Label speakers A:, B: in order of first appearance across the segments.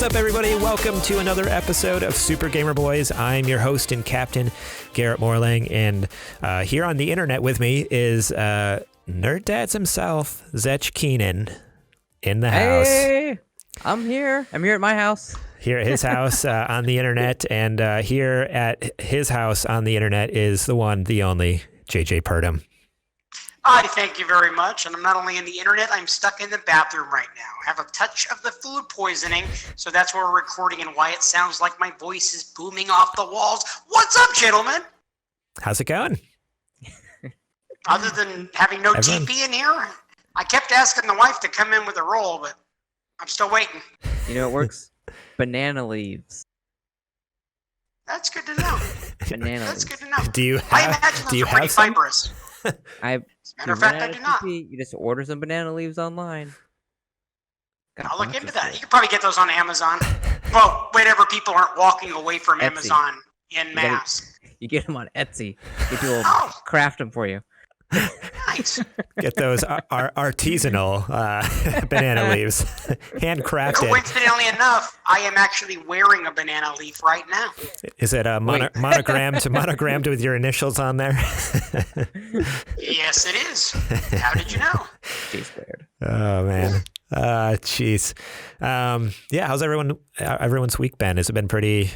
A: up, everybody? Welcome to another episode of Super Gamer Boys. I'm your host and captain, Garrett Morlang, and here on the internet with me is Nerd Dads himself, Zech Keenan, in the house.
B: Hey, I'm here. I'm here at my house.
A: Here at his house on the internet, and here at his house on the internet is the one, the only, JJ Purdom.
C: I thank you very much, and I'm not only in the internet, I'm stuck in the bathroom right now. I have a touch of the food poisoning, so that's where we're recording and why it sounds like my voice is booming off the walls. What's up, gentlemen?
A: How's it going?
C: Other than having no TP in here, I kept asking the wife to come in with a roll, but I'm still waiting.
B: You know what works? Banana leaves.
C: That's good to know.
B: Banana
C: That's
B: leaves.
C: good to know.
A: Do you
C: I
A: have?
C: imagine those
A: Do you
C: are pretty
A: have some?
C: fibrous.
B: As
C: a matter of fact, I do not.
B: You just order some banana leaves online. Got
C: I'll look
B: boxes
C: into that.
B: full.
C: You can probably get those on Amazon. Well, whenever people aren't walking away from
B: Etsy.
C: Amazon en masse.
B: You get them on Etsy. Get you will
C: Oh.
B: craft them for you.
C: Nice.
A: Get those artisanal banana leaves, handcrafted.
C: Coincidentally enough, I am actually wearing a banana leaf right now.
A: Is it monogrammed with your initials on there?
C: Yes, it is. How did you know?
B: G squared.
A: Oh man, jeez. Yeah, how's everyone's week been? Has it been pretty?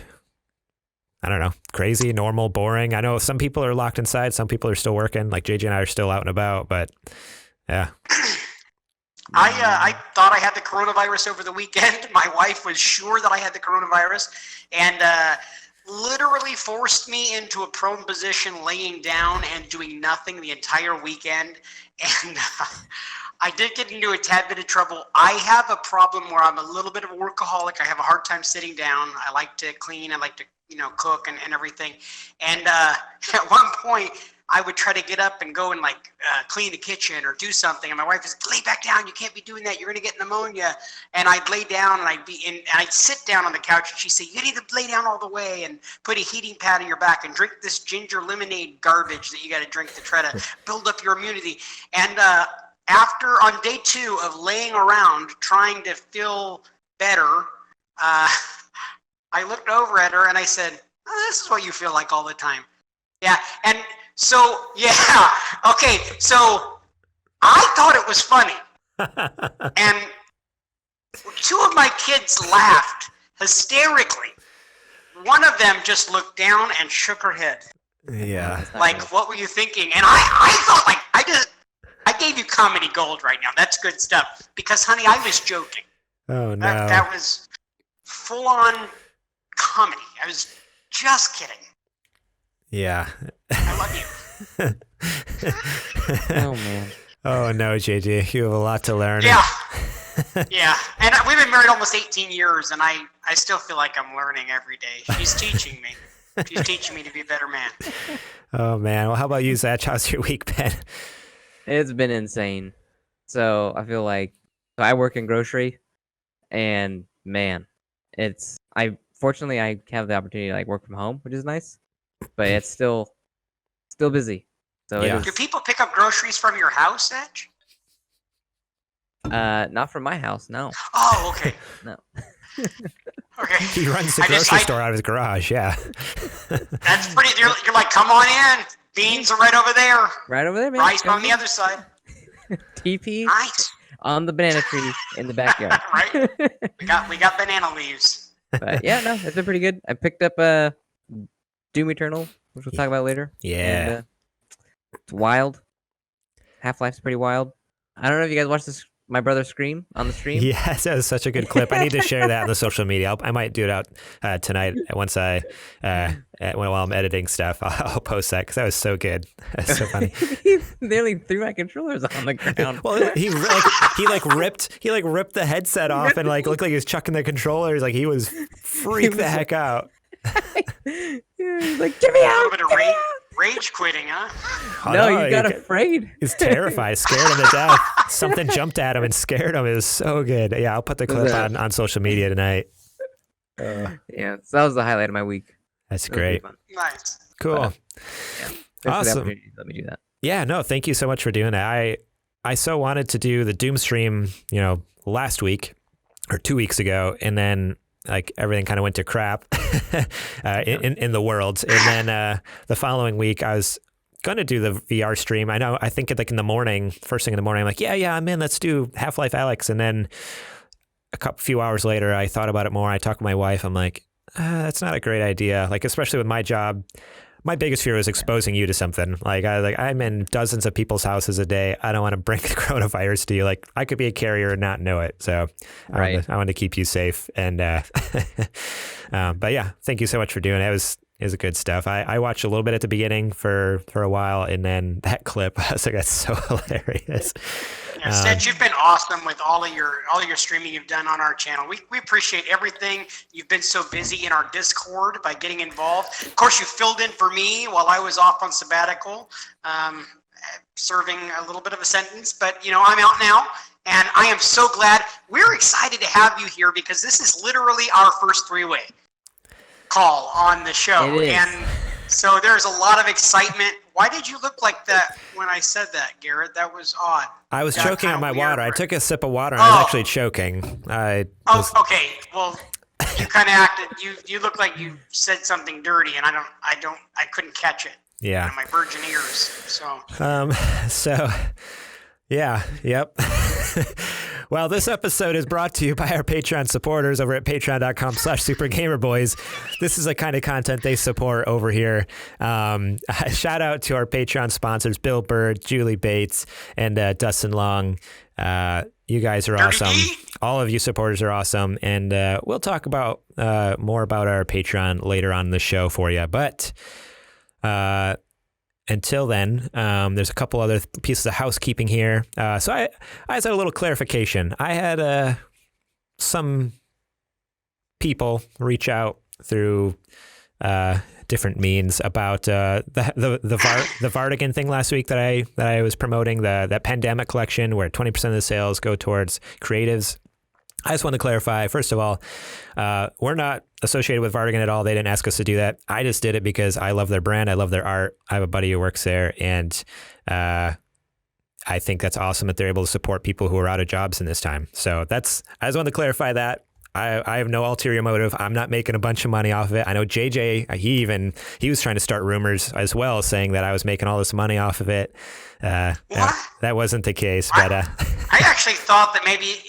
A: I don't know, crazy, normal, boring? I know some people are locked inside, some people are still working. Like JJ and I are still out and about, but yeah.
C: I thought I had the coronavirus over the weekend. My wife was sure that I had the coronavirus and literally forced me into a prone position, laying down and doing nothing the entire weekend. And I did get into a tad bit of trouble. I have a problem where I'm a little bit of a workaholic. I have a hard time sitting down. I like to clean. I like to, cook and everything. And at one point, I would try to get up and go and clean the kitchen or do something. And my wife was, lay back down. You can't be doing that. You're going to get pneumonia. And I'd lay down and I'd sit down on the couch and she'd say, you need to lay down all the way and put a heating pad on your back and drink this ginger lemonade garbage that you got to drink to try to build up your immunity. And after on day 2 of laying around trying to feel better, I looked over at her and I said, this is what you feel like all the time. Yeah. And so, yeah. Okay. So I thought it was funny. And 2 of my kids laughed hysterically. One of them just looked down and shook her head.
A: Yeah.
C: Like, what were you thinking? And I thought, I gave you comedy gold right now. That's good stuff. Because, honey, I was joking.
A: Oh no.
C: That was full on comedy. I was just kidding.
A: Yeah.
C: I love you.
B: Oh man.
A: Oh no, JJ, you have a lot to learn.
C: Yeah. Yeah. And we've been married almost 18 years, and I still feel like I'm learning every day. She's teaching me. She's teaching me to be a better man.
A: Oh man. Well, how about you, Zach? How's your week been?
B: It's been insane. So I feel like I work in grocery, and man, fortunately I have the opportunity to work from home, which is nice, but it's still busy. So
A: Yeah.
C: Do people pick up groceries from your house, Edge?
B: not from my house, no.
C: Oh, okay.
B: No.
C: Okay.
A: He runs the grocery store out of his garage. Yeah.
C: That's pretty. You're like, come on in. Beans are right over there.
B: Right over there, man.
C: Rice on the other side.
B: TP
C: Nice.
B: on the banana tree in the backyard.
C: Right. We got banana leaves.
B: But yeah, no, it's been pretty good. I picked up Doom Eternal, which we'll talk about later.
A: Yeah.
B: And, it's wild. Half-Life's pretty wild. I don't know if you guys watched this. My brother Scream on the stream.
A: Yes, that was such a good clip. I need to share that on the social media. I might do it out tonight once while I'm editing stuff. I'll post that because that was so good. That's so funny.
B: He nearly threw my controllers on the ground.
A: Well, he ripped the headset off and looked like he was chucking the controllers. Like he was freaked the heck out.
B: He's like, "Get me
C: A
B: out!"
C: little bit of rage quitting, huh?
A: Oh,
B: No, he got afraid.
A: He's terrified, scared him to death. Something jumped at him and scared him. It was so good. Yeah, I'll put the clip on social media tonight.
B: Yeah, so that was the highlight of my week.
A: That's great.
C: Nice.
A: Cool.
B: Yeah. Thanks for the
A: Awesome.
B: opportunity to let me do that.
A: Yeah, no, thank you so much for doing that. I so wanted to do the Doom stream, last week or 2 weeks ago, and then like everything kind of went to crap in the world. And then the following week, I was going to do the VR stream. I think like in the morning, first thing in the morning, I'm like, yeah, I'm in. Let's do Half-Life Alyx. And then few hours later, I thought about it more. I talked to my wife. I'm like, that's not a great idea. Like, especially with my job. My biggest fear was exposing you to something. I'm in dozens of people's houses a day. I don't want to bring the coronavirus to you. Like, I could be a carrier and not know it. So I wanted to keep you safe. And but yeah, thank you so much for doing it. It was good stuff. I watched a little bit at the beginning for a while, and then that clip, I was like, that's so hilarious.
C: Yeah, Seth, you've been awesome with all of your streaming you've done on our channel. We appreciate everything. You've been so busy in our Discord by getting involved. Of course, you filled in for me while I was off on sabbatical, serving a little bit of a sentence. But I'm out now, and I am so glad. We're excited to have you here because this is literally our first three-way call on the show, and so there's a lot of excitement. Why did you look like that when I said that, Garrett? That was odd.
A: I was choking on my water. I took a sip of water and I was actually choking.
C: Okay. Well, you kind of acted. You look like you said something dirty, and I couldn't catch it.
A: Yeah.
C: My virgin ears. So.
A: Yeah. Yep. Well, this episode is brought to you by our Patreon supporters over at patreon.com/supergamerboys. This is the kind of content they support over here. Shout out to our Patreon sponsors, Bill Bird, Julie Bates, and Dustin Long. You guys are awesome. All of you supporters are awesome. And we'll talk about more about our Patreon later on in the show for you. But until then, there's a couple other pieces of housekeeping here. So I just had a little clarification. I had some people reach out through different means about the Vardigan thing last week that I was promoting, that pandemic collection where 20% of the sales go towards creatives. I just want to clarify, first of all, we're not associated with Vardigan at all. They didn't ask us to do that. I just did it because I love their brand. I love their art. I have a buddy who works there, and I think that's awesome that they're able to support people who are out of jobs in this time. So I just want to clarify that. I have no ulterior motive. I'm not making a bunch of money off of it. I know JJ, he was trying to start rumors as well, saying that I was making all this money off of it. That wasn't the case. But
C: I actually thought that maybe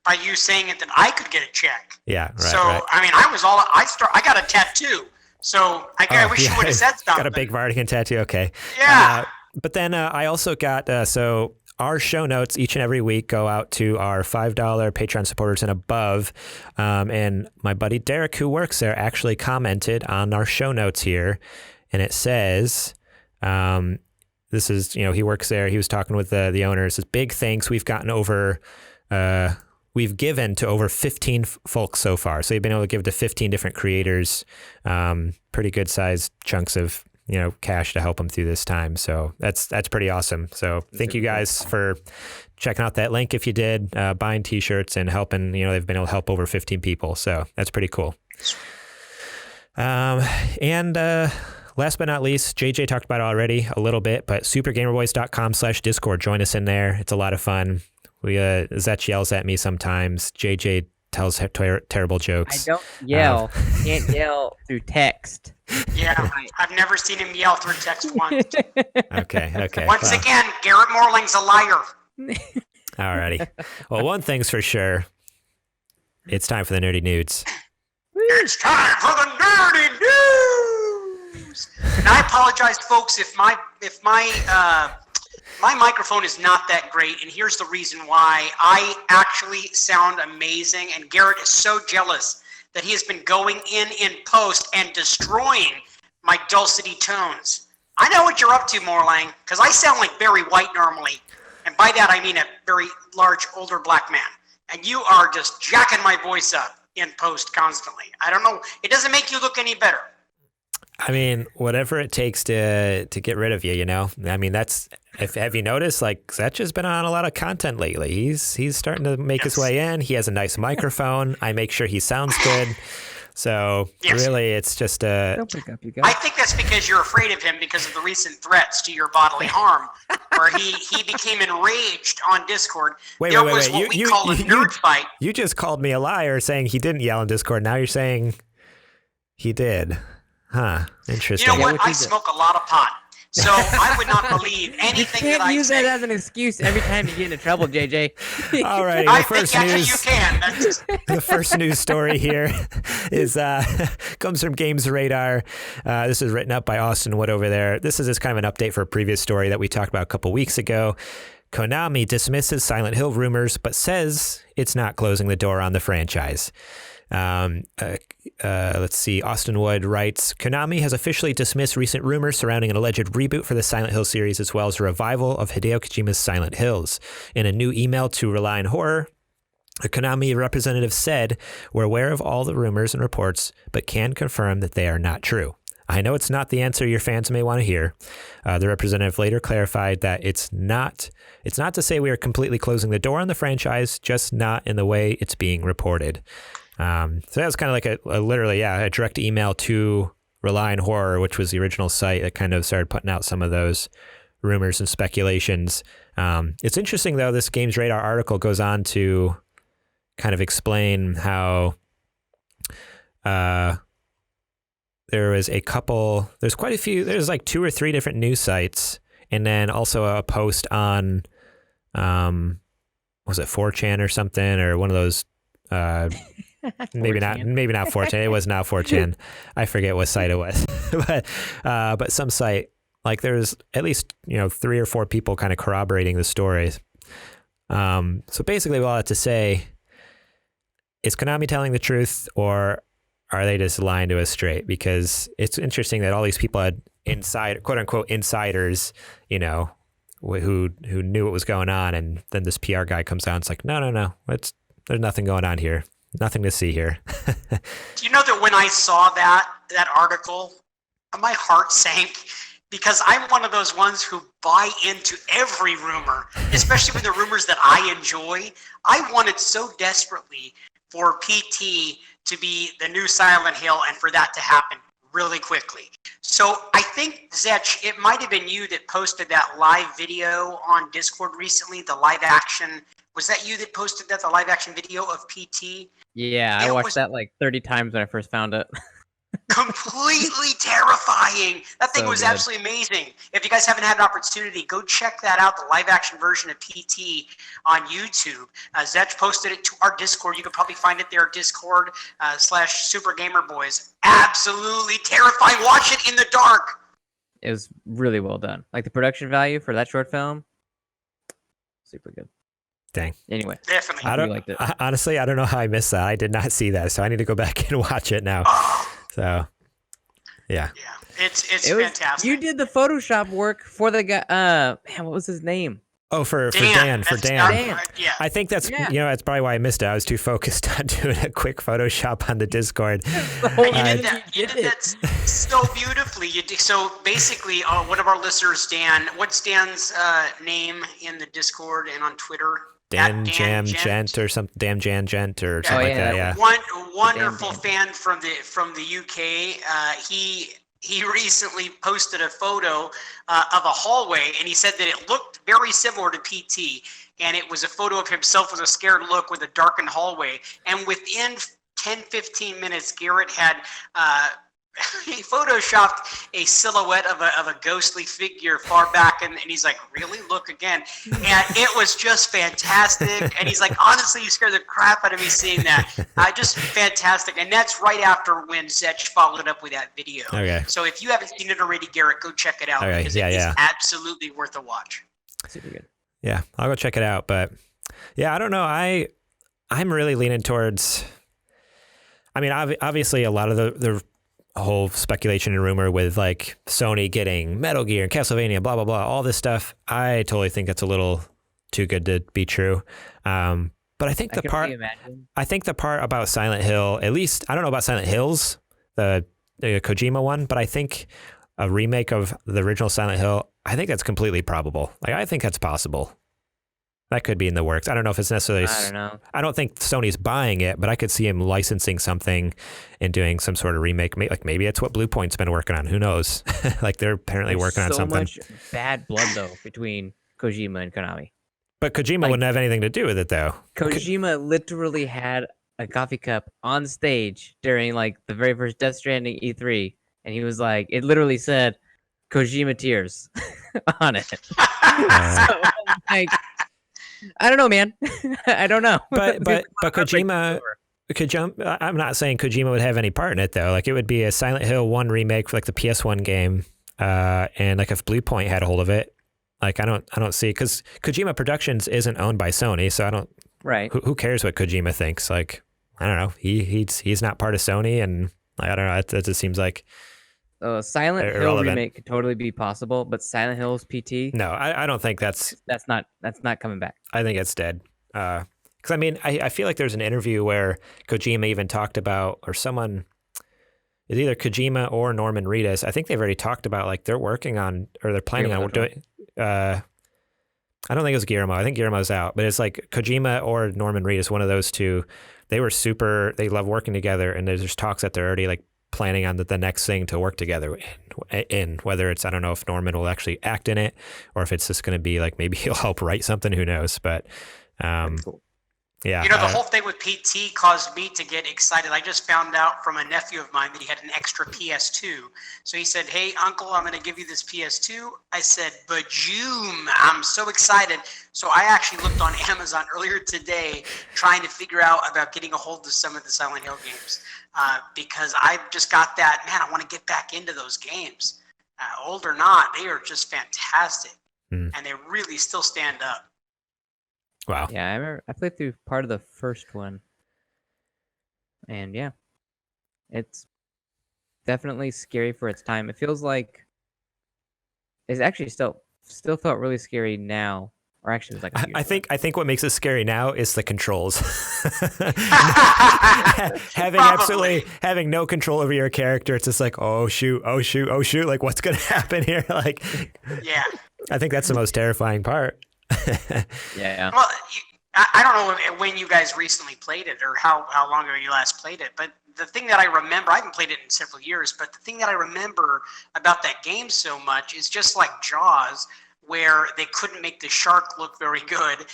C: by you saying it that I could get a check.
A: Yeah, right.
C: So
A: right.
C: I mean, I got a tattoo. So I wish you would have said something.
A: Got a big Vardigan tattoo. Okay.
C: Yeah.
A: But then I also got so our show notes each and every week go out to our $5 Patreon supporters and above. And my buddy Derek, who works there, actually commented on our show notes here, and it says, "This is he works there. He was talking with the owner. It says, big thanks. We've gotten over." We've given to over 15 folks so far. So you've been able to give to 15 different creators, pretty good sized chunks of, cash to help them through this time. So that's pretty awesome. So thank you guys for checking out that link. If you did, buying t-shirts and helping, they've been able to help over 15 people. So that's pretty cool. And last but not least, JJ talked about it already a little bit, but supergamerboys.com/Discord. Join us in there. It's a lot of fun. Zech yells at me sometimes. JJ tells terrible jokes.
B: I don't yell. Can't yell through text.
C: Yeah, I've never seen him yell through text once.
A: Okay.
C: Once again, Garrett Morling's a liar.
A: Alrighty. Well, one thing's for sure. It's time for the nerdy nudes.
C: It's time for the nerdy news. And I apologize, folks, if my microphone is not that great, and here's the reason why. I actually sound amazing, and Garrett is so jealous that he has been going in post and destroying my dulcety tones. I know what you're up to, Morlang, because I sound like Barry White normally, and by that I mean a very large, older black man. And you are just jacking my voice up in post constantly. I don't know. It doesn't make you look any better.
A: I mean, whatever it takes to get rid of you, I mean, have you noticed, like, Zech has been on a lot of content lately. He's starting to make his way in. He has a nice microphone. I make sure he sounds good. So
C: Yes.
A: really, it's just a.
B: Don't pick up, you
C: I
B: guys.
C: think that's because you're afraid of him because of the recent threats to your bodily harm, where he became enraged on Discord.
A: Wait,
C: there
A: wait,
C: was
A: wait.
C: what we call a nerd fight.
A: You just called me a liar saying he didn't yell in Discord. Now you're saying he did. Huh. Interesting.
C: You know
B: Yeah,
C: what?
B: what
C: I
B: you did.
C: smoke a lot of pot, so I would not believe
B: You
C: anything that
B: can't
C: I
B: use
C: say.
B: that as an excuse every time you get into trouble, JJ.
A: All right.
C: I
A: The
C: think
A: first
C: actually
A: news.
C: you can. That's,
A: The first news story here is comes from Games Radar. This is written up by Austin Wood over there. This is just kind of an update for a previous story that we talked about a couple weeks ago. Konami dismisses Silent Hill rumors, but says it's not closing the door on the franchise. Let's see. Austin Wood writes, Konami has officially dismissed recent rumors surrounding an alleged reboot for the Silent Hill series, as well as a revival of Hideo Kojima's Silent Hills. In a new email to Rely on Horror, a Konami representative said, we're aware of all the rumors and reports, but can confirm that they are not true. I know it's not the answer your fans may want to hear. The representative later clarified that it's not to say we are completely closing the door on the franchise, just not in the way it's being reported. So that was kind of like a direct email to Rely on Horror, which was the original site that kind of started putting out some of those rumors and speculations. It's interesting, though, this Games Radar article goes on to kind of explain how there's quite a few, there's like 2 or 3 different news sites, and then also a post on, was it 4chan or something, or one of those, maybe not 4chan. It was not 4chan. I forget what site it was, but some site, like there's at least, 3 or 4 people kind of corroborating the stories. So basically all I have to say, is Konami telling the truth, or are they just lying to us straight? Because it's interesting that all these people had quote unquote insiders, who knew what was going on, and then this PR guy comes out and it's like, no, there's nothing going on here, nothing to see here.
C: do you know that when I saw that article, my heart sank, because I'm one of those ones who buy into every rumor, especially when the rumors that I enjoy. I wanted so desperately for PT to be the new Silent Hill and for that to happen really quickly. So I think, Zetch, it might have been you that posted that live video on Discord recently, the live action. Was that you that posted that, the live action video of PT?
B: Yeah, I watched that like 30 times when I first found it.
C: Completely terrifying. That thing
B: So
C: was
B: good.
C: absolutely amazing. If you guys haven't had an opportunity, go check that out, the live action version of PT on YouTube. Zetch posted it to our Discord. You could probably find it there, Discord /Super Gamer Boys. Absolutely terrifying. Watch it in the dark.
B: It was really well done. Like the production value for that short film, super good.
A: Dang.
B: Anyway,
C: Definitely.
B: I liked it.
A: Honestly, I don't know how I missed that. I did not see that, so I need to go back and watch it now.
C: Oh,
A: So, yeah.
C: yeah, it's
B: It was,
C: fantastic.
B: you did the Photoshop work for the guy. Man, what was his name?
A: Oh, for
C: Dan.
A: Dan.
B: Dan.
C: Yeah.
A: I think that's
B: Yeah.
A: that's probably why I missed it. I was too focused on doing a quick Photoshop on the Discord.
B: The whole
C: And you
B: reason
C: did that.
B: you
C: You did that so beautifully. So basically, one of our listeners, Dan. What's Dan's name in the Discord and on Twitter?
A: Dan
C: At
A: Jam Gent or something. Dan Jan Gent or something like
B: yeah,
A: that. Yeah.
C: One wonderful
B: Dan.
C: fan from the UK. He recently posted a photo of a hallway, and he said that it looked very similar to PT. And it was a photo of himself with a scared look with a darkened hallway. And within 10-15 minutes, Garrett had he photoshopped a silhouette of a ghostly figure far back, and he's like, really? Look again. And it was just fantastic. And he's like, honestly, you scared the crap out of me seeing that. Just fantastic. And that's right after when Zetch followed up with that video.
A: Okay.
C: So if you haven't seen it already, Garrett, go check it out,
A: Okay,
C: because
A: yeah,
C: it is
A: yeah.
C: absolutely worth a watch.
B: Super good.
A: Yeah, I'll go check it out. But yeah, I don't know. I'm really leaning towards. I mean, obviously, a lot of the whole speculation and rumor with like Sony getting Metal Gear and Castlevania, blah blah blah, all this stuff. I totally think that's a little too good to be true. But I think
B: I can only imagine.
A: I think the part about Silent Hill, at least I don't know about Silent Hills, the Kojima one, but I think a remake of the original Silent Hill, I think that's completely probable. Like I think that's possible. That could be in the works. I don't know if it's necessarily.
B: I don't know.
A: I don't think Sony's buying it, but I could see him licensing something and doing some sort of remake. Like maybe it's what Blue Point's been working on. Who knows? Like they're apparently working on something.
B: So much bad blood though between Kojima and Konami.
A: But Kojima wouldn't have anything to do with it though.
B: Kojima literally had a coffee cup on stage during like the very first Death Stranding E3, and he was like, it literally said Kojima tears on it. So I'm like, I don't know, man. I don't know.
A: But Kojima, I'm not saying Kojima would have any part in it though. Like it would be a Silent Hill 1 remake for like the PS1 game, and like if Blue Point had a hold of it, like I don't see, because Kojima Productions isn't owned by Sony, so I don't.
B: Right.
A: Who cares what Kojima thinks? Like I don't know. He's not part of Sony, and I don't know. It just seems like.
B: Silent Hill remake could totally be possible, but Silent Hill's PT.
A: No, I don't think that's
B: not coming back.
A: I think it's dead. Because I mean, I feel like there's an interview where Kojima even talked about, or someone, it's either Kojima or Norman Reedus. I think they've already talked about like they're working on, or they're planning on doing. I don't think it was Guillermo. I think Guillermo's out, but it's like Kojima or Norman Reedus, one of those two. They love working together, and there's just talks that they're already like planning on the next thing to work together in, whether it's, I don't know if Norman will actually act in it or if it's just going to be like maybe he'll help write something, who knows. But
B: Cool.
A: Yeah.
C: The whole thing with PT caused me to get excited. I just found out from a nephew of mine that he had an extra PS2. So he said, hey, uncle, I'm going to give you this PS2. I said, bajoom, I'm so excited. So I actually looked on Amazon earlier today trying to figure out about getting a hold of some of the Silent Hill games, because I just got that, man, I want to get back into those games. Old or not, they are just fantastic. And they really still stand up.
A: Wow.
B: Yeah, I remember I played through part of the first one, and yeah, it's definitely scary for its time. It feels like it's actually still felt really scary now, or actually it was like a few years
A: I think what makes it scary now is the controls. having no control over your character. It's just like, oh shoot, like what's gonna happen here? Like,
C: yeah,
A: I think that's the most terrifying part.
B: Yeah.
C: Well, I don't know when you guys recently played it or how long ago you last played it, but the thing that I remember, I haven't played it in several years, but the thing that I remember about that game so much is just like Jaws, where they couldn't make the shark look very good.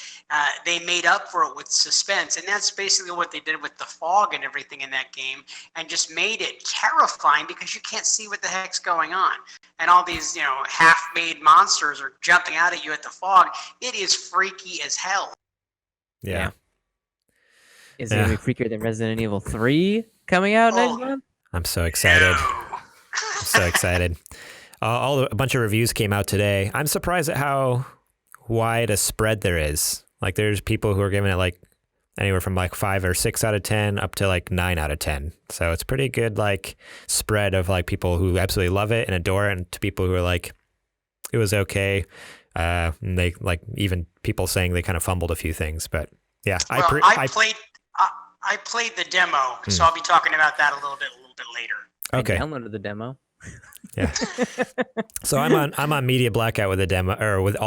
C: They made up for it with suspense, and that's basically what they did with the fog and everything in that game, and just made it terrifying because you can't see what the heck's going on. And all these, half-made monsters are jumping out at you at the fog. It is freaky as hell.
A: Yeah.
B: Is it going to be freakier than Resident Evil 3 coming out next month?
A: I'm so excited. I'm so excited. A bunch of reviews came out today. I'm surprised at how wide a spread there is. Like there's people who are giving it like anywhere from like 5 or 6 out of 10 up to like 9 out of 10. So it's pretty good like spread of like people who absolutely love it and adore it, and to people who are like, it was okay. And they like even people saying they kind of fumbled a few things, but yeah.
C: Well, I played the demo, so I'll be talking about that a little bit later.
A: Okay.
B: I downloaded the demo.
A: Yeah. So I'm on media blackout with the demo, or with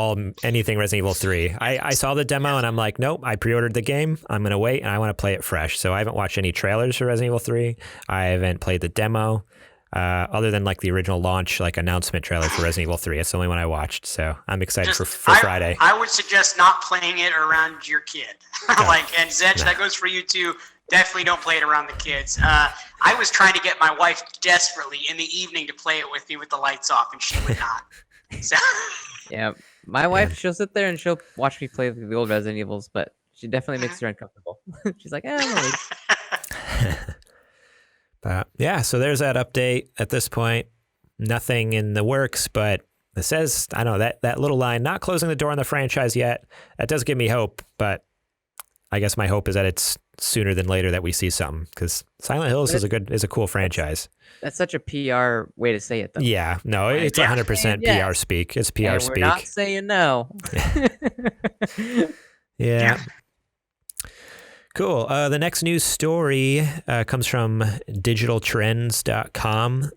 A: anything Resident Evil 3. I saw the demo and I'm like, nope, I pre-ordered the game. I'm going to wait and I want to play it fresh. So I haven't watched any trailers for Resident Evil 3. I haven't played the demo, other than like the original launch, like announcement trailer for Resident Evil 3. It's the only one I watched. So I'm excited for Friday.
C: I would suggest not playing it around your kid. And Zedge, that goes for you too. Definitely don't play it around the kids. I was trying to get my wife desperately in the evening to play it with me with the lights off, and she would not. So.
B: Yeah, my wife, she'll sit there and she'll watch me play the old Resident Evils, but she definitely makes her uncomfortable. She's like, I'm
A: But yeah, so there's that update at this point. Nothing in the works, but it says, I know that little line, not closing the door on the franchise yet. That does give me hope, but I guess my hope is that it's sooner than later that we see something, because Silent Hills is a cool franchise.
B: That's such a PR way to say it, though.
A: Yeah, no, it's 100% PR speak. It's PR speak.
B: We're not saying no.
A: Yeah. Cool. The next news story comes from digitaltrends.com.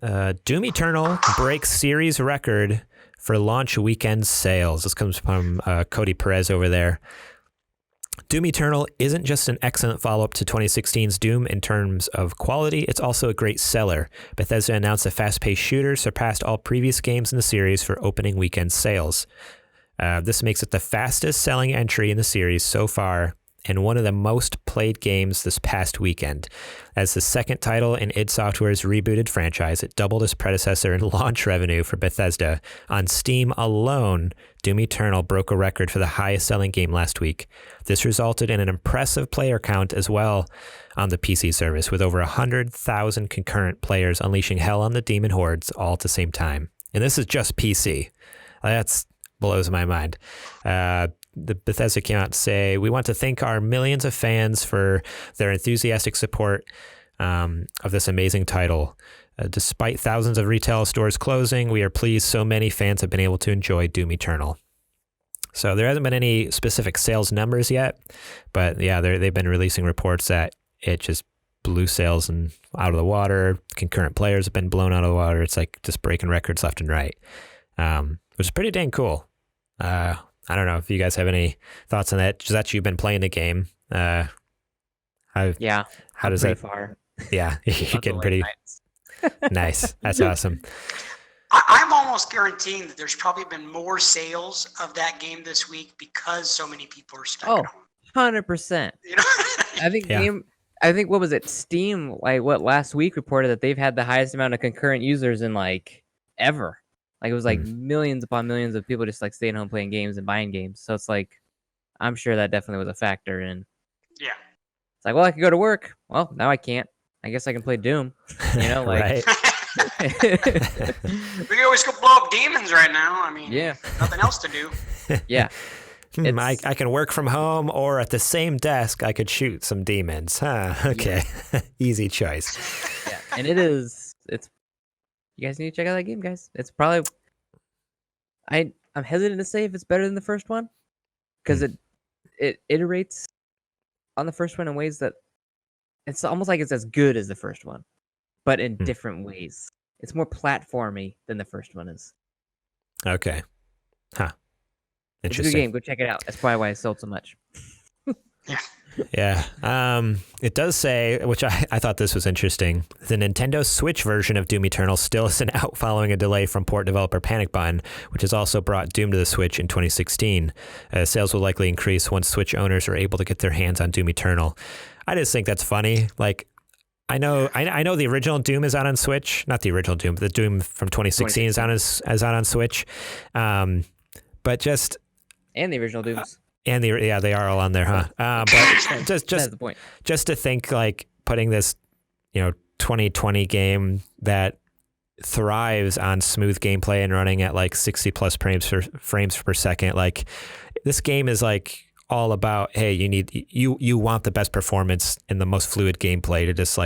A: Doom Eternal breaks series record for launch weekend sales. This comes from Cody Perez over there. Doom Eternal isn't just an excellent follow-up to 2016's Doom in terms of quality, it's also a great seller. Bethesda announced the fast-paced shooter surpassed all previous games in the series for opening weekend sales. This makes it the fastest-selling entry in the series so far and one of the most played games this past weekend. As the second title in id Software's rebooted franchise, it doubled its predecessor in launch revenue for Bethesda. On Steam alone, Doom Eternal broke a record for the highest-selling game last week. This resulted in an impressive player count as well on the PC service, with over 100,000 concurrent players unleashing hell on the demon hordes all at the same time. And this is just PC. That blows my mind. The Bethesda came out to say, "We want to thank our millions of fans for their enthusiastic support of this amazing title. Despite thousands of retail stores closing, we are pleased so many fans have been able to enjoy Doom Eternal." So there hasn't been any specific sales numbers yet, but yeah, they've been releasing reports that it just blew sales and out of the water. Concurrent players have been blown out of the water. It's like just breaking records left and right, which is pretty dang cool. I don't know if you guys have any thoughts on that. Just that you've been playing the game.
B: Yeah.
A: How does that?
B: Far.
A: Yeah, you're getting pretty nice. That's awesome.
C: I'm almost guaranteeing that there's probably been more sales of that game this week because so many people are stuck at home.
B: 100%.
C: You know?
B: I think what was it? Steam, last week reported that they've had the highest amount of concurrent users in ever. It was millions upon millions of people just staying home playing games and buying games. So it's I'm sure that definitely was a factor in.
C: Yeah.
B: It's well, I could go to work. Well, now I can't. I guess I can play Doom.
A: Right.
C: We can always go blow up demons right now. I mean,
B: yeah.
C: Nothing else to do.
B: Yeah.
A: I can work from home, or at the same desk, I could shoot some demons. Huh? Okay. Yeah. Easy choice.
B: Yeah. And it's. You guys need to check out that game, guys. It's probably. I'm hesitant to say if it's better than the first one, because it iterates on the first one in ways that it's almost like it's as good as the first one, but in different ways. It's more platformy than the first one is.
A: Okay. Huh. Interesting.
B: It's a good game. Go check it out. That's probably why it sold so much.
A: Yeah. It does say, which I thought this was interesting, the Nintendo Switch version of Doom Eternal still isn't out following a delay from port developer Panic Button, which has also brought Doom to the Switch in 2016. Sales will likely increase once Switch owners are able to get their hands on Doom Eternal. I just think that's funny. I know the original Doom is out on Switch, not the original Doom, but the Doom from 2016 is out on Switch. But just...
B: And the original Dooms.
A: And they are all on there, huh? But just
B: that's the point.
A: Just to think putting this, 2020 game that thrives on smooth gameplay and running at 60 plus frames per second. This game is all about, hey, you want the best performance and the most fluid gameplay to just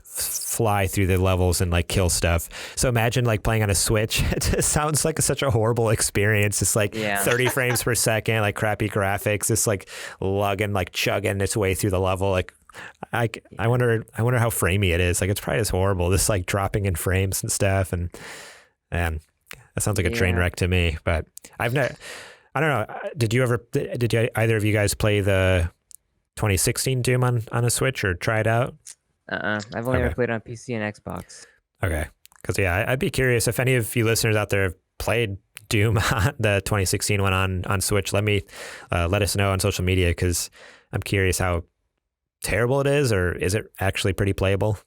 A: fly through the levels and kill stuff. So imagine playing on a Switch. It just sounds like such a horrible experience. It's 30 frames per second, crappy graphics, just lugging, chugging its way through the level. I wonder how framey it is. It's probably just horrible. This dropping in frames and stuff. And that sounds like a train wreck to me. But I don't know. Did either of you guys play the 2016 Doom on a Switch or try it out?
B: I've only ever played on PC and Xbox. Okay.
A: Because, I'd be curious if any of you listeners out there have played Doom, the 2016 one on Switch. Let us know on social media, because I'm curious how terrible it is, or is it actually pretty playable?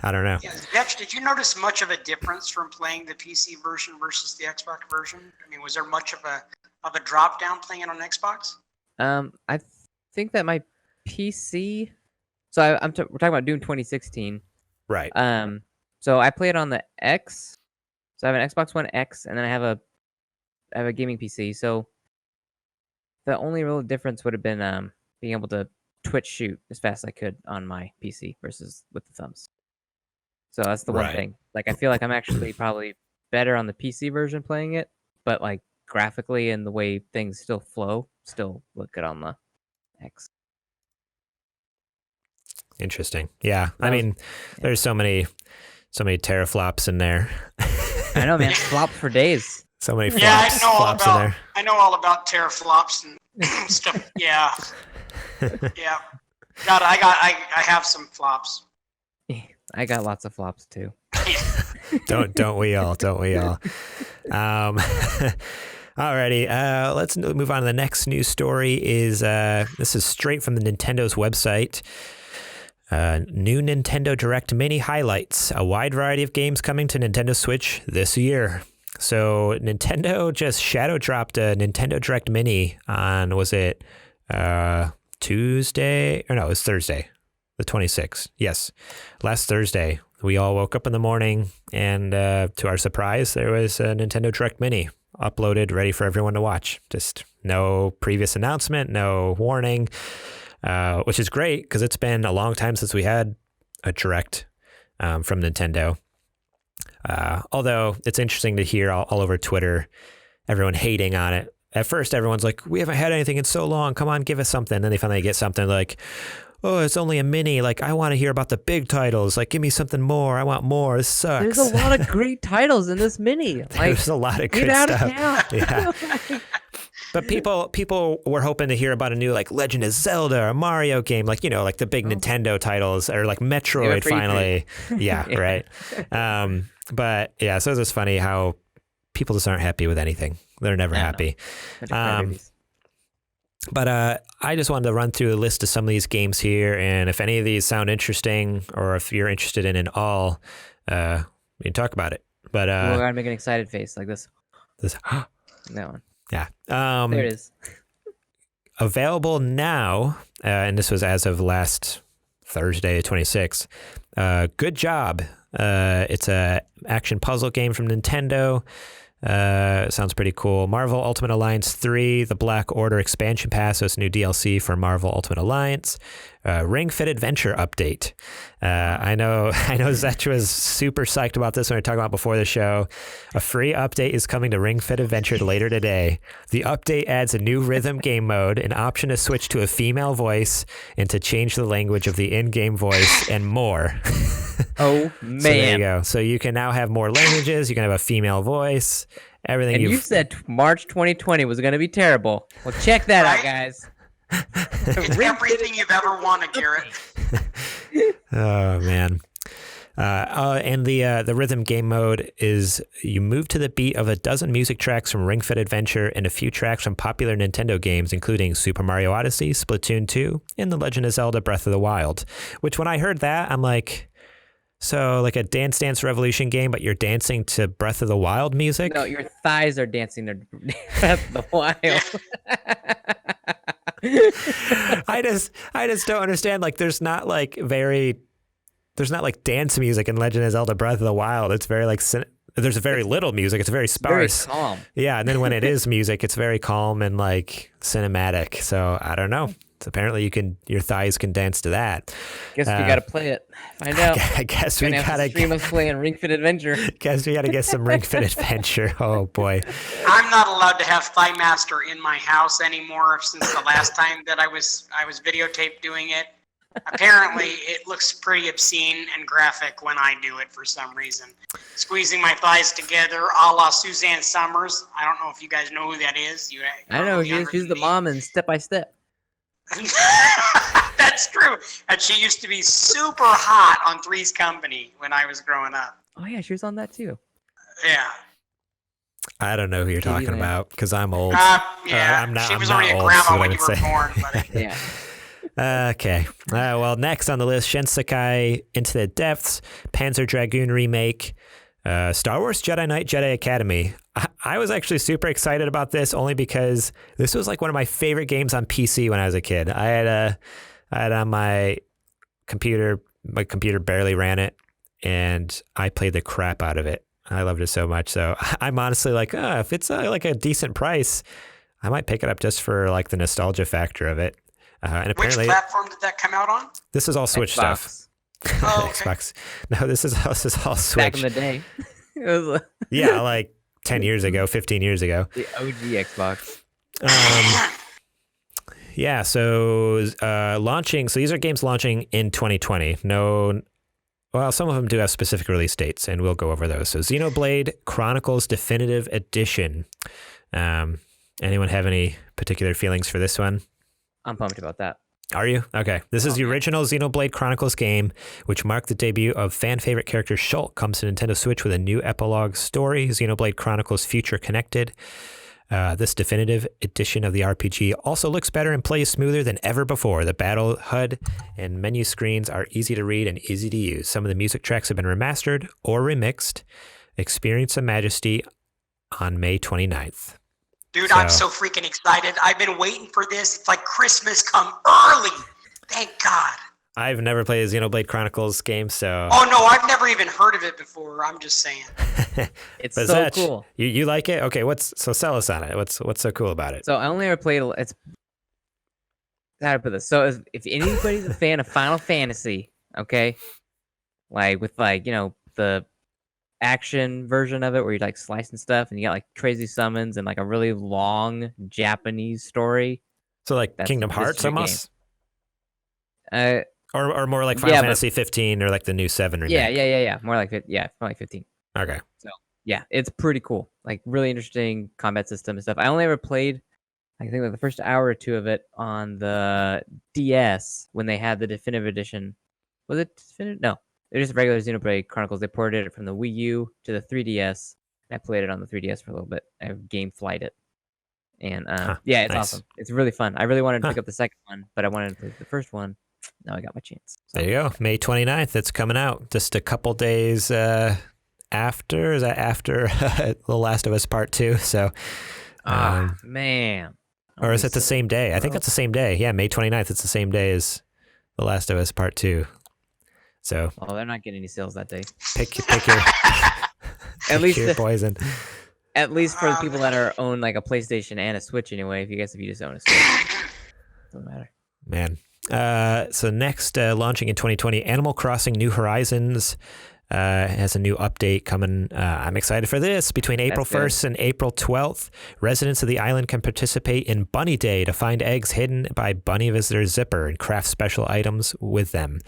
A: I don't know.
C: Yeah, Vetch, did you notice much of a difference from playing the PC version versus the Xbox version? I mean, was there much of a drop down playing it on Xbox?
B: I think that my PC... So we're talking about Doom 2016.
A: Right.
B: So I play it on the X. So I have an Xbox One X, and then I have a gaming PC. So the only real difference would have been being able to twitch shoot as fast as I could on my PC versus with the thumbs. So that's the one thing. I feel like I'm actually probably better on the PC version playing it, but graphically and the way things still flow, still look good on the X.
A: Interesting. Yeah. There's so many teraflops in there.
B: I know, man. Flops for days.
A: So many flops in there.
C: I know all about teraflops and stuff. Yeah. Yeah. I have some flops.
B: I got lots of flops too.
A: Don't we all? Don't we all? Alrighty, let's move on to the next news story. This is straight from the Nintendo's website. New Nintendo Direct Mini highlights a wide variety of games coming to Nintendo Switch this year. So Nintendo just shadow dropped a Nintendo Direct Mini on, was it Tuesday? Or no, it was Thursday, the 26th. Yes, last Thursday. We all woke up in the morning and to our surprise, there was a Nintendo Direct Mini uploaded, ready for everyone to watch. Just no previous announcement, no warning, which is great because it's been a long time since we had a Direct from Nintendo. Although it's interesting to hear all over Twitter, everyone hating on it. At first, everyone's like, we haven't had anything in so long. Come on, give us something. Then they finally get something like, oh, it's only a mini. Like, I want to hear about the big titles. Like, give me something more. I want more. This sucks.
B: There's a lot of great titles in this mini. Like,
A: There's a lot of good stuff. Yeah. But people were hoping to hear about a new, like, Legend of Zelda or Mario game, like, like the big Nintendo titles, or like Metroid finally. Yeah, right. But yeah, so it's just funny how people just aren't happy with anything. They're never happy. But I just wanted to run through a list of some of these games here, and if any of these sound interesting, or if you're interested in it all, we can talk about it. But
B: we're gonna make an excited face like this.
A: That
B: one.
A: Yeah.
B: There it is.
A: Available now, and this was as of last Thursday, 26th. Good Job. It's a action puzzle game from Nintendo. Sounds pretty cool. Marvel Ultimate Alliance 3, the Black Order expansion pass, so it's new DLC for Marvel Ultimate Alliance. Ring Fit Adventure update. I know Zetch was super psyched about this when we were talking about before the show. A free update is coming to Ring Fit Adventure later today. The update adds a new rhythm game mode, an option to switch to a female voice, and to change the language of the in-game voice, and more.
B: Oh, man.
A: So there you go. So you can now have more languages. You can have a female voice. Everything.
B: And you said March 2020 was going to be terrible. Well, check that out, guys.
C: It's everything you've ever wanted, Garrett.
A: Oh, man. And the rhythm game mode is you move to the beat of a dozen music tracks from Ring Fit Adventure and a few tracks from popular Nintendo games, including Super Mario Odyssey, Splatoon 2, and The Legend of Zelda Breath of the Wild. Which, when I heard that, I'm like, so like a Dance Dance Revolution game, but you're dancing to Breath of the Wild music?
B: No, your thighs are dancing to Breath of the Wild.
A: I just don't understand. Like, there's not like dance music in Legend of Zelda Breath of the Wild. It's very like there's very little music. It's very sparse.
B: Very calm.
A: Yeah, and then when it is music, it's very calm and like cinematic. So I don't know. So apparently your thighs can dance to that.
B: Guess we gotta play it. Find out.
A: I guess we gotta
B: stream us playing Ring Fit Adventure.
A: Guess we gotta get some Ring Fit Adventure. Oh boy.
C: I'm not allowed to have Thigh Master in my house anymore since the last time that I was videotaped doing it. Apparently, it looks pretty obscene and graphic when I do it for some reason. Squeezing my thighs together, a la Suzanne Summers. I don't know if you guys know who that is.
B: I know she's the mom in Step by Step.
C: That's true. And she used to be super hot on Three's Company when I was growing up.
B: Oh yeah, she was on that too.
C: Yeah.
A: I don't know who you're talking about because I'm old.
C: Yeah,
A: I'm not.
C: She was
A: I'm
C: already
A: not
C: a
A: old,
C: grandma
A: so
C: when you were born. But
B: Yeah.
A: Okay. Well, next on the list, Shinsekai Into the Depths, Panzer Dragoon remake, Star Wars Jedi Knight Jedi Academy. I was actually super excited about this only because this was like one of my favorite games on PC when I was a kid. I had on my computer. My computer barely ran it, and I played the crap out of it. I loved it so much. So I'm honestly like, if it's like a decent price, I might pick it up just for like the nostalgia factor of it. And apparently,
C: which platform did that come out on?
A: This is all Switch
B: Xbox.
A: stuff.
C: Oh, okay.
A: Xbox. No, this is all Switch.
B: Back in the day. It was
A: Yeah, like 10 years ago, 15 years ago.
B: the OG Xbox.
A: Yeah, so launching. So these are games launching in 2020. Well, some of them do have specific release dates, and we'll go over those. So Xenoblade Chronicles Definitive Edition. Anyone have any particular feelings for this one?
B: I'm pumped about that.
A: Are you? Okay. This is the original Xenoblade Chronicles game, which marked the debut of fan-favorite character Shulk. Comes to Nintendo Switch with a new epilogue story, Xenoblade Chronicles Future Connected. This definitive edition of the RPG also looks better and plays smoother than ever before. The battle HUD and menu screens are easy to read and easy to use. Some of the music tracks have been remastered or remixed. Experience the majesty on May 29th.
C: Dude, I'm so freaking excited. I've been waiting for this. It's like Christmas come early. Thank God.
A: I've never played a Xenoblade Chronicles game, so...
C: Oh, no, I've never even heard of it before. I'm just saying.
B: It's so cool.
A: You like it? Okay, so sell us on it. What's so cool about it?
B: So I only ever played... How to put this? So if anybody's a fan of Final Fantasy, okay? Like, with, like, you know, the action version of it where you like slicing stuff and you got like crazy summons and like a really long Japanese story.
A: So like Kingdom Hearts almost? Or more like Final Fantasy 15 or like the new 7 remake.
B: Yeah. More like 15.
A: Okay.
B: So yeah, it's pretty cool. Like really interesting combat system and stuff. I only ever played, I think, like the first hour or two of it on the DS when they had the definitive edition. Was it definitive? No, it was just regular Xenoblade Chronicles. They ported it from the Wii U to the 3DS. I played it on the 3DS for a little bit. I game flight it. And it's awesome. It's really fun. I really wanted to pick up the second one, but I wanted to play the first one. Now I got my chance. So.
A: There you go. May 29th. It's coming out just a couple days after. Is that after The Last of Us Part 2? So,
B: man.
A: Or is it the same day? I think that's the same day. Yeah, May 29th. It's the same day as The Last of Us Part 2. So.
B: Well, they're not getting any sales that day.
A: Pick your
B: at least
A: your poison.
B: At least for the people that own like a PlayStation and a Switch anyway. If you just own a Switch, doesn't matter.
A: Man. So next, launching in 2020, Animal Crossing New Horizons has a new update coming. I'm excited for this. Between April 1st and April 12th, residents of the island can participate in Bunny Day to find eggs hidden by Bunny Visitor Zipper and craft special items with them.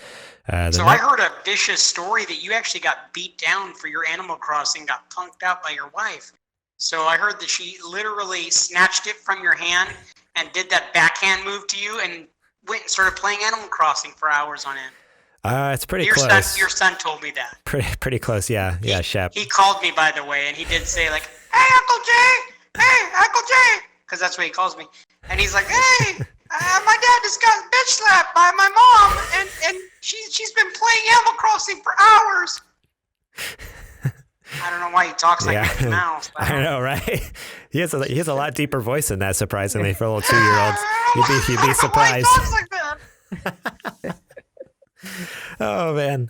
C: I heard a vicious story that you actually got beat down for your Animal Crossing, got punked out by your wife. So I heard that she literally snatched it from your hand and did that backhand move to you and went and started playing Animal Crossing for hours on end.
A: It's pretty close.
C: Your son told me that.
A: Pretty close, yeah. Yeah, Shep.
C: He called me, by the way, and he did say, like, hey, Uncle Jay! Hey, Uncle Jay! Because that's what he calls me. And he's like, hey, my dad just got bitch slapped by my mom, and she's been playing Animal Crossing for hours. I don't know why he talks like Mickey Mouse.
A: I know, right? He has a lot deeper voice than that, surprisingly, for a little 2-year-olds. You'd be surprised.
C: Why he talks like that.
A: Oh man,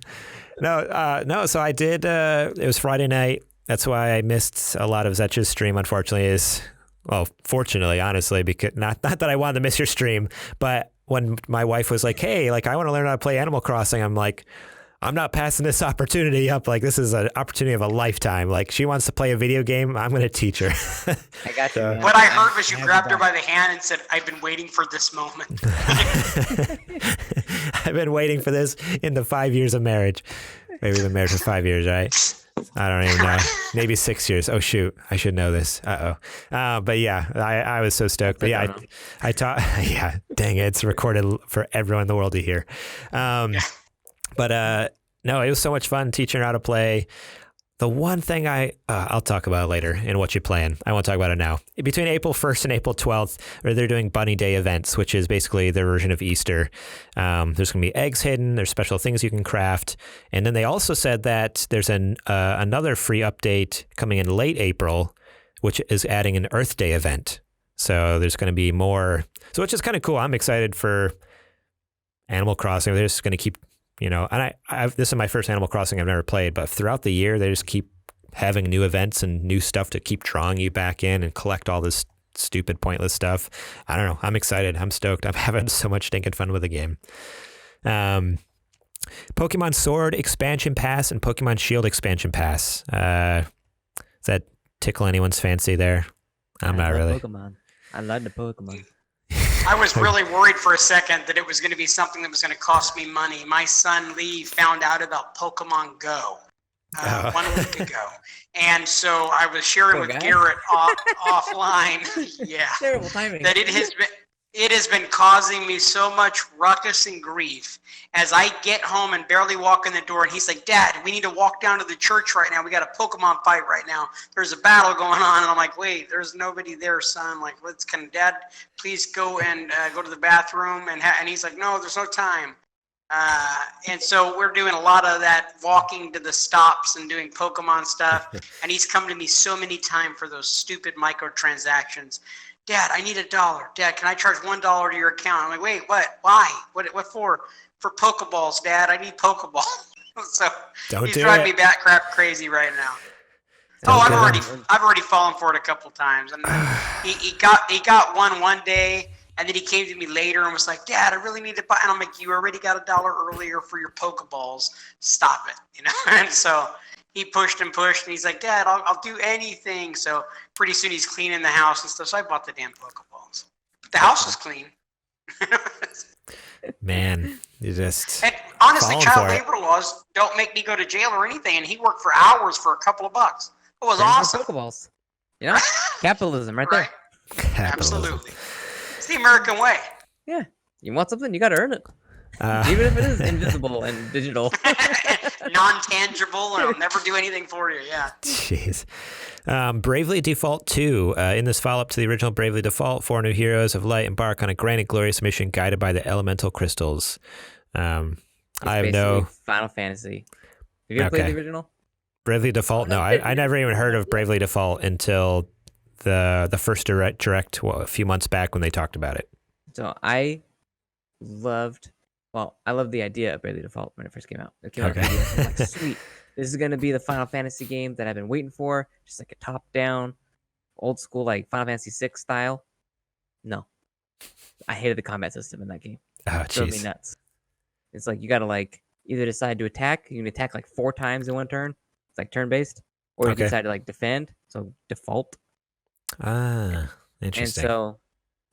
A: no. So I did. It was Friday night. That's why I missed a lot of Zetch's stream. Unfortunately, fortunately, honestly, because not that I wanted to miss your stream, but when my wife was like, "Hey, like I want to learn how to play Animal Crossing," I'm like, I'm not passing this opportunity up. Like, this is an opportunity of a lifetime. Like, she wants to play a video game. I'm going to teach her.
B: I got you. Man.
C: What I heard was you grabbed her by the hand and said, I've been waiting for this moment.
A: I've been waiting for this in the 5 years of marriage. Maybe we've been married for 5 years, right? I don't even know. Maybe 6 years. Oh, shoot. I should know this. But yeah, I was so stoked. But yeah, I taught. Yeah, dang it. It's recorded for everyone in the world to hear. But no, it was so much fun teaching her how to play. The one thing I'll talk about later in what you plan. I won't talk about it now. Between April 1st and April 12th, they're doing Bunny Day events, which is basically their version of Easter. There's going to be eggs hidden. There's special things you can craft. And then they also said that there's another free update coming in late April, which is adding an Earth Day event. So there's going to be more. So which is kind of cool. I'm excited for Animal Crossing. They're just going to keep... and this is my first Animal Crossing I've never played, but throughout the year, they just keep having new events and new stuff to keep drawing you back in and collect all this stupid, pointless stuff. I don't know. I'm excited. I'm stoked. I'm having so much stinking fun with the game. Pokemon Sword Expansion Pass and Pokemon Shield Expansion Pass. Does that tickle anyone's fancy there? I'm not really.
B: Pokemon. I love the Pokemon.
C: I was really worried for a second that it was going to be something that was going to cost me money. My son Lee found out about Pokemon Go 1 week ago. And so I was sharing with Garrett offline. Yeah.
B: Terrible timing.
C: That It has been causing me so much ruckus and grief as I get home and barely walk in the door, and he's like, Dad, we need to walk down to the church right now. We got a Pokemon fight right now. There's a battle going on. And I'm like, wait, there's nobody there, son. Like, can Dad please go and go to the bathroom? And he's like, no, there's no time. And so we're doing a lot of that walking to the stops and doing Pokemon stuff. And he's come to me so many times for those stupid microtransactions. Dad, I need $1. Dad, can I charge $1 to your account? I'm like, wait, what? Why? What for? For Pokeballs, Dad. I need Pokeballs. So he's driving me bat crap crazy right now. I've already fallen for it a couple times. And he got one day, and then he came to me later and was like, Dad, I really need to buy. And I'm like, you already got $1 earlier for your Pokeballs. Stop it, And so he pushed and he's like, Dad, I'll do anything. So pretty soon he's cleaning the house and stuff. So I bought the damn Pokeballs. The house was clean.
A: Man, you just.
C: And honestly, child labor laws don't make me go to jail or anything. And he worked for hours for a couple of bucks. It was awesome.
B: Pokeballs. Capitalism right there.
A: Capitalism.
C: Absolutely. It's the American way.
B: Yeah. You want something, you got to earn it. Even if it is invisible and digital.
C: Non-tangible, and it'll never do anything for you, yeah.
A: Jeez. Bravely Default 2. In this follow-up to the original Bravely Default, 4 new heroes of light embark on a grand and glorious mission guided by the elemental crystals. I have no...
B: Final Fantasy. Have you ever played the original?
A: Bravely Default? No, I never even heard of Bravely Default until the first direct a few months back when they talked about it.
B: So I loved the idea of Bravely Default when it first came out. It came out, I was like, sweet. This is going to be the Final Fantasy game that I've been waiting for. Just like a top-down, old-school, like Final Fantasy VI style. No. I hated the combat system in that game.
A: Oh,
B: it drove me nuts. It's like you got to like either decide to attack. You can attack like 4 times in one turn. It's like turn-based. Or you decide to like defend. So default.
A: Ah, interesting.
B: And so,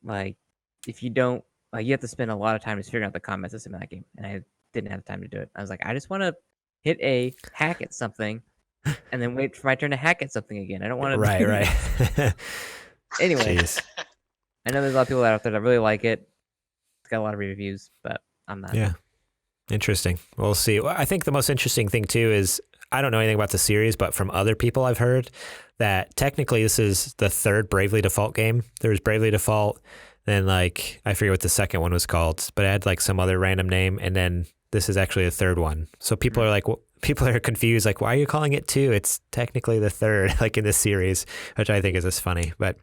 B: like, if you don't, like, you have to spend a lot of time just figuring out the combat system in that game, and I didn't have time to do it. I was like, I just want to hit A, hack at something, and then wait for my turn to hack at something again. I don't want to.
A: Right.
B: Anyway, I know there's a lot of people out there that really like it. It's got a lot of reviews, but I'm not.
A: Yeah, interesting. We'll see. Well, I think the most interesting thing too is I don't know anything about the series, but from other people I've heard that technically this is the 3rd Bravely Default game. There was Bravely Default. Then, like, I forget what the second one was called, but it had, like, some other random name, and then this is actually the 3rd one. So people are like, people are confused, like, why are you calling it 2? It's technically the 3rd, like, in this series, which I think is just funny. But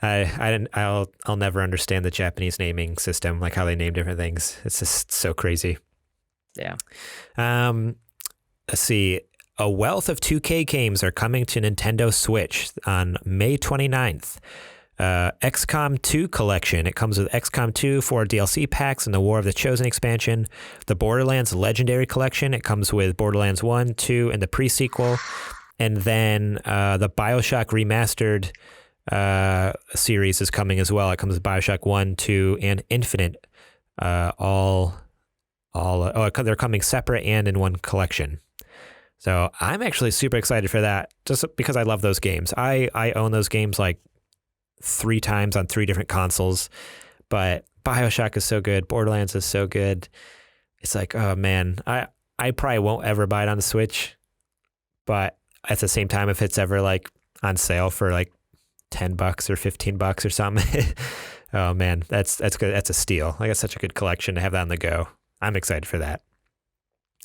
A: I'll never understand the Japanese naming system, like how they name different things. It's just so crazy.
B: Yeah.
A: Let's see. A wealth of 2K games are coming to Nintendo Switch on May 29th. XCOM 2 collection. It comes with XCOM 2, 4 DLC packs, and the War of the Chosen expansion. The Borderlands Legendary collection. It comes with Borderlands 1, 2, and the pre-sequel. And then the BioShock Remastered series is coming as well. It comes with BioShock 1, 2, and Infinite. They're coming separate and in one collection. So I'm actually super excited for that, just because I love those games. I own those games like 3 times on 3 different consoles, but BioShock is so good. Borderlands is so good. It's like, oh man, I probably won't ever buy it on the Switch, but at the same time, if it's ever like on sale for like $10 or $15 or something, oh man, that's good. That's a steal. Like, it's such a good collection to have that on the go. I'm excited for that.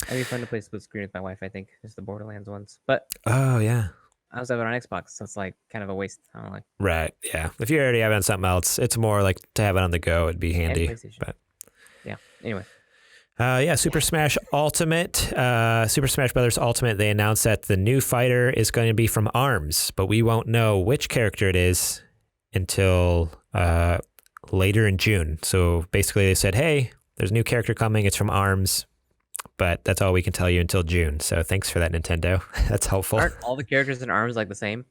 B: It'd be fun to play split screen with my wife, I think, just the Borderlands ones. But
A: oh yeah,
B: I also have it on Xbox, so it's like kind of a waste. I don't know, like.
A: Right. Yeah. If you already have it on something else, it's more like to have it on the go. It'd be handy. But
B: yeah. Anyway.
A: Super Smash Ultimate, Super Smash Brothers Ultimate. They announced that the new fighter is going to be from ARMS, but we won't know which character it is until later in June. So basically, they said, "Hey, there's a new character coming. It's from ARMS." But that's all we can tell you until June. So thanks for that, Nintendo. That's helpful.
B: Aren't all the characters in ARMS like the same?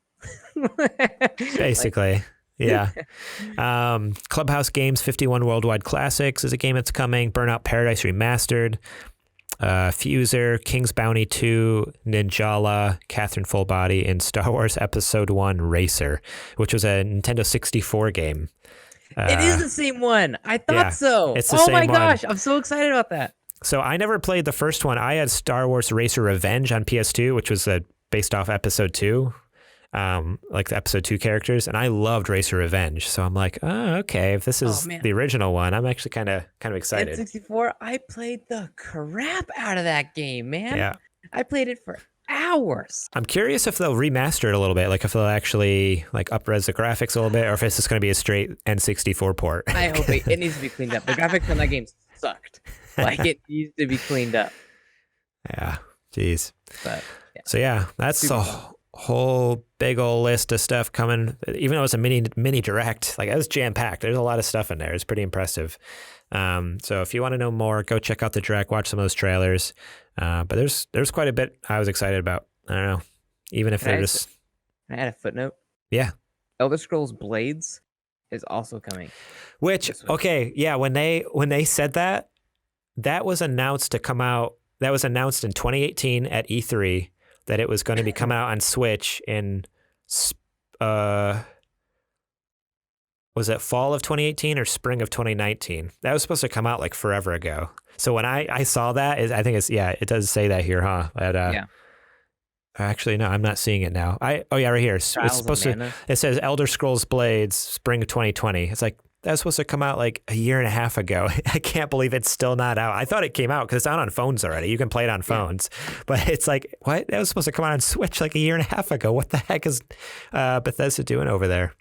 A: Basically, yeah. Clubhouse Games 51 Worldwide Classics is a game that's coming. Burnout Paradise Remastered. Fuser, King's Bounty 2, Ninjala, Catherine Fullbody, and Star Wars Episode 1 Racer, which was a Nintendo 64 game.
B: It is the same one. I thought
A: yeah,
B: so.
A: it's the
B: Oh
A: same
B: my
A: one.
B: gosh, I'm so excited about that.
A: So I never played the first one. I had Star Wars Racer Revenge on PS2, which was based off Episode 2, like the Episode 2 characters, and I loved Racer Revenge. So I'm like, oh, okay, if this is
B: man.
A: the original one, I'm actually kind of excited.
B: N64, I played the crap out of that game, man.
A: Yeah.
B: I played it for hours.
A: I'm curious if they'll remaster it a little bit, like if they'll actually like up-res the graphics a little bit, or if it's just going to be a straight N64 port.
B: I hope it needs to be cleaned up. The graphics on that game sucked. Like, it needs to be cleaned up.
A: Yeah, jeez.
B: But yeah.
A: So yeah, that's a whole big old list of stuff coming. Even though it's a mini direct, like it was jam packed. There's a lot of stuff in there. It's pretty impressive. So if you want to know more, go check out the direct, watch some of those trailers. But there's quite a bit I was excited about. I don't know, even if they're just.
B: Can I add a footnote?
A: Yeah.
B: Elder Scrolls Blades is also coming.
A: Which okay, yeah. When they said that. That was announced to come out. That was announced in 2018 at E3 that it was going to be coming out on Switch in, was it fall of 2018 or spring of 2019? That was supposed to come out like forever ago. So when I saw that, I think it does say that here, huh? Yeah. Actually, no, I'm not seeing it now. Right here. It's supposed to. It says Elder Scrolls Blades, spring of 2020. It's like. That was supposed to come out like a year and a half ago. I can't believe it's still not out. I thought it came out because it's out on phones already. You can play it on phones. But it's like, what? That was supposed to come out on Switch like a year and a half ago. What the heck is Bethesda doing over there?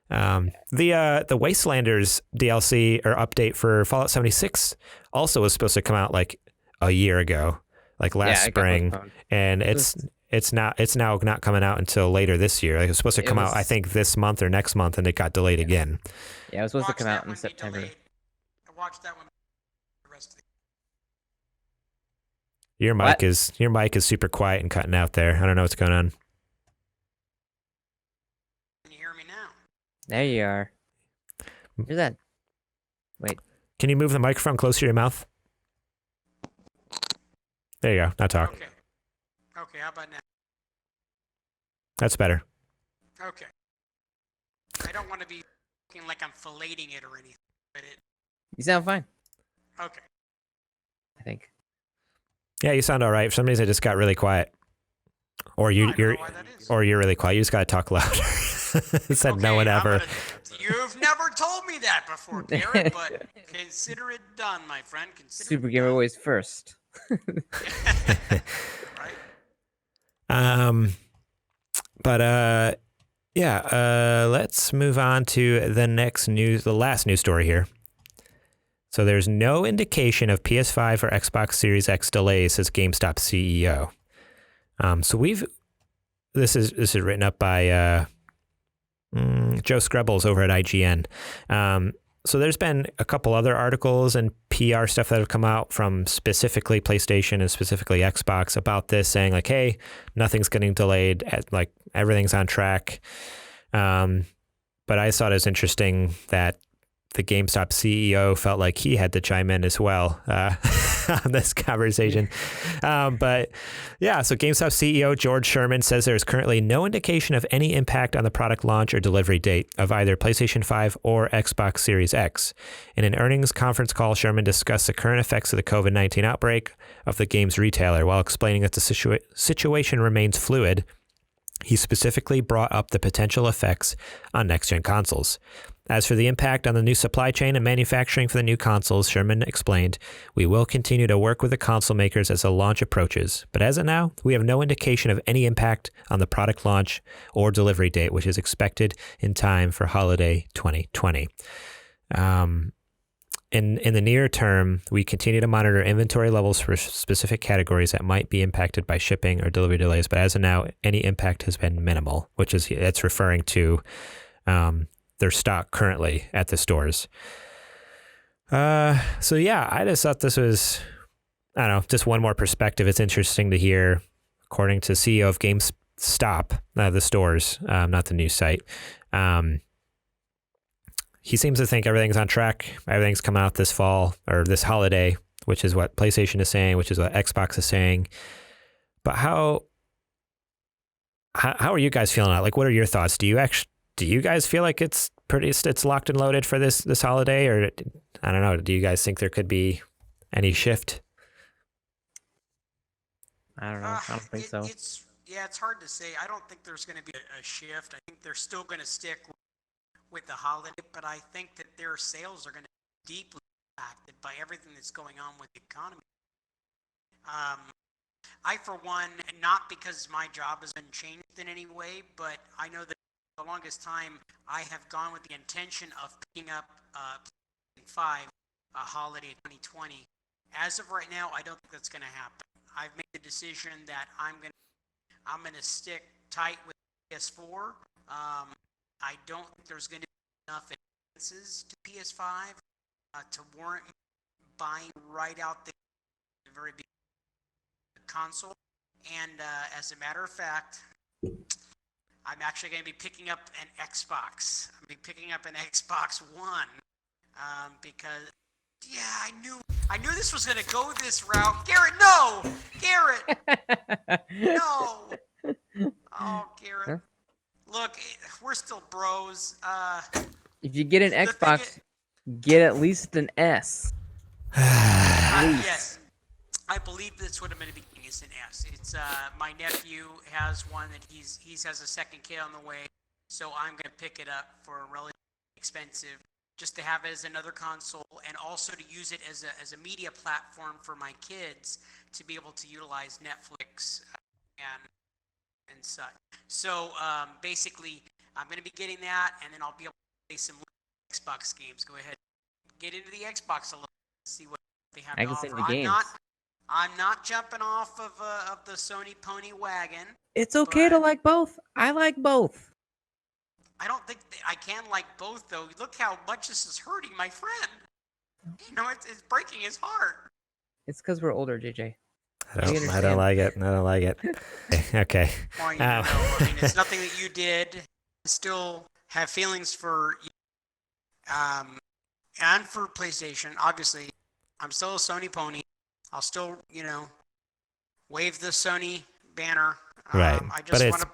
A: The Wastelanders DLC or update for Fallout 76 also was supposed to come out like a year ago, like last spring. And it's now not coming out until later this year. Like it's supposed to come out, I think, this month or next month, and it got delayed again.
B: Yeah, it was supposed to come out in September.
C: I watched that one. The rest of
A: Your mic is super quiet and cutting out there. I don't know what's going on.
C: Can you hear me now?
B: There you are. Here's that. Wait.
A: Can you move the microphone closer to your mouth? There you go. Now talk.
C: Okay, how about now?
A: That's better.
C: Okay. I don't want to be looking like I'm filleting it or anything, but
B: You sound fine.
C: Okay.
B: I think.
A: Yeah, you sound all right. For some reason, it just got really quiet. Or you're really quiet. You just got to talk louder. It said no one ever.
C: You've never told me that before, Garrett, but consider it done, my friend.
B: Super Gamer Boys first.
C: Right?
A: Let's move on to the last news story here. So there's no indication of PS5 or Xbox Series X delays, says GameStop CEO. This is written up by Joe Screbbles over at IGN. So there's been a couple other articles and PR stuff that have come out from specifically PlayStation and specifically Xbox about this, saying like, hey, nothing's getting delayed, like everything's on track. But I thought it was interesting that the GameStop CEO felt like he had to chime in as well on this conversation. But yeah, so GameStop CEO George Sherman says there is currently no indication of any impact on the product launch or delivery date of either PlayStation 5 or Xbox Series X. In an earnings conference call, Sherman discussed the current effects of the COVID-19 outbreak of the game's retailer while explaining that the situation remains fluid. He specifically brought up the potential effects on next-gen consoles. As for the impact on the new supply chain and manufacturing for the new consoles, Sherman explained, we will continue to work with the console makers as the launch approaches. But as of now, we have no indication of any impact on the product launch or delivery date, which is expected in time for holiday 2020. In the near term, we continue to monitor inventory levels for specific categories that might be impacted by shipping or delivery delays. But as of now, any impact has been minimal, which is it's referring to their stock currently at the stores. So yeah, I just thought this was, I don't know, just one more perspective. It's interesting to hear, according to CEO of GameStop, the stores, not the news site. He seems to think everything's on track. Everything's coming out this fall or this holiday, which is what PlayStation is saying, which is what Xbox is saying. But how are you guys feeling out? Like, what are your thoughts? Do do you guys feel like it's locked and loaded for this holiday, or I don't know? Do you guys think there could be any shift?
B: I don't know. I don't think so.
C: It's hard to say. I don't think there's going to be a shift. I think they're still going to stick with the holiday, but I think that their sales are going to be deeply impacted by everything that's going on with the economy. I, for one, not because my job has been changed in any way, but I know that for the longest time I have gone with the intention of picking up PlayStation 5 holiday 2020. As of right now, I don't think that's going to happen. I've made the decision that I'm going to stick tight with PS4. I don't think there's going to be enough advances to PS5 to warrant buying right out the very beginning of the console. And as a matter of fact, I'm actually going to be picking up an Xbox. I'm going to be picking up an Xbox One because, I knew this was going to go this route. Garrett, no! Garrett! No! Oh, Garrett.
B: Huh?
C: Look, we're still bros.
B: If you get an Xbox, get at least an S.
C: Yes. I believe that's what I'm going to be getting is an S. It's my nephew has one that he has a second kid on the way, so I'm going to pick it up for a relatively expensive, just to have it as another console and also to use it as a media platform for my kids to be able to utilize Netflix and such. So basically, I'm going to be getting that, and then I'll be able to play some Xbox games. Go ahead, get into the Xbox a little, see what they have
B: I
C: to
B: can
C: offer.
B: send you games.
C: I'm not jumping off of the Sony pony wagon.
B: It's okay to
C: but
B: like both. I like both.
C: I don't think I can like both, though. Look how much this is hurting my friend. You know, it's breaking his heart.
B: It's because we're older, JJ.
A: I don't like it. I don't like it. Okay.
C: Well, I mean, it's nothing that you did. I still have feelings for you, and for PlayStation. Obviously, I'm still a Sony pony. I'll still, wave the Sony banner.
A: Right.
C: I just want to.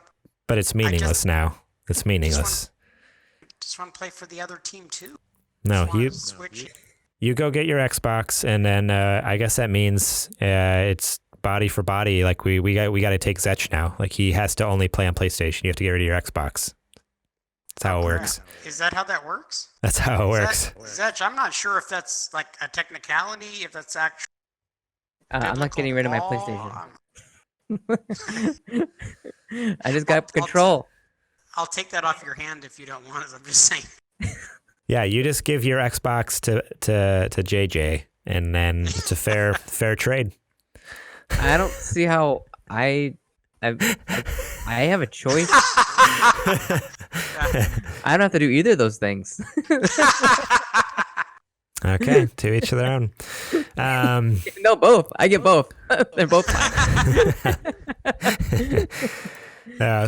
A: But it's meaningless now. It's meaningless.
C: Just want to play for the other team too.
A: No,
C: Switch.
A: You go get your Xbox, and then I guess that means it's body for body. Like we got to take Zetch now. Like he has to only play on PlayStation. You have to get rid of your Xbox. That's how it works.
C: Is that how that works?
A: That's how it works.
C: Zetch, I'm not sure if that's like a technicality, if that's actually.
B: I'm not getting rid of my PlayStation. I just got control.
C: I'll take that off your hand if you don't want it. I'm just saying.
A: Yeah, you just give your Xbox to JJ, and then it's a fair trade.
B: I don't see how I have a choice. I don't have to do either of those things.
A: Okay, to each their own.
B: No, both. I get both. They're both fine.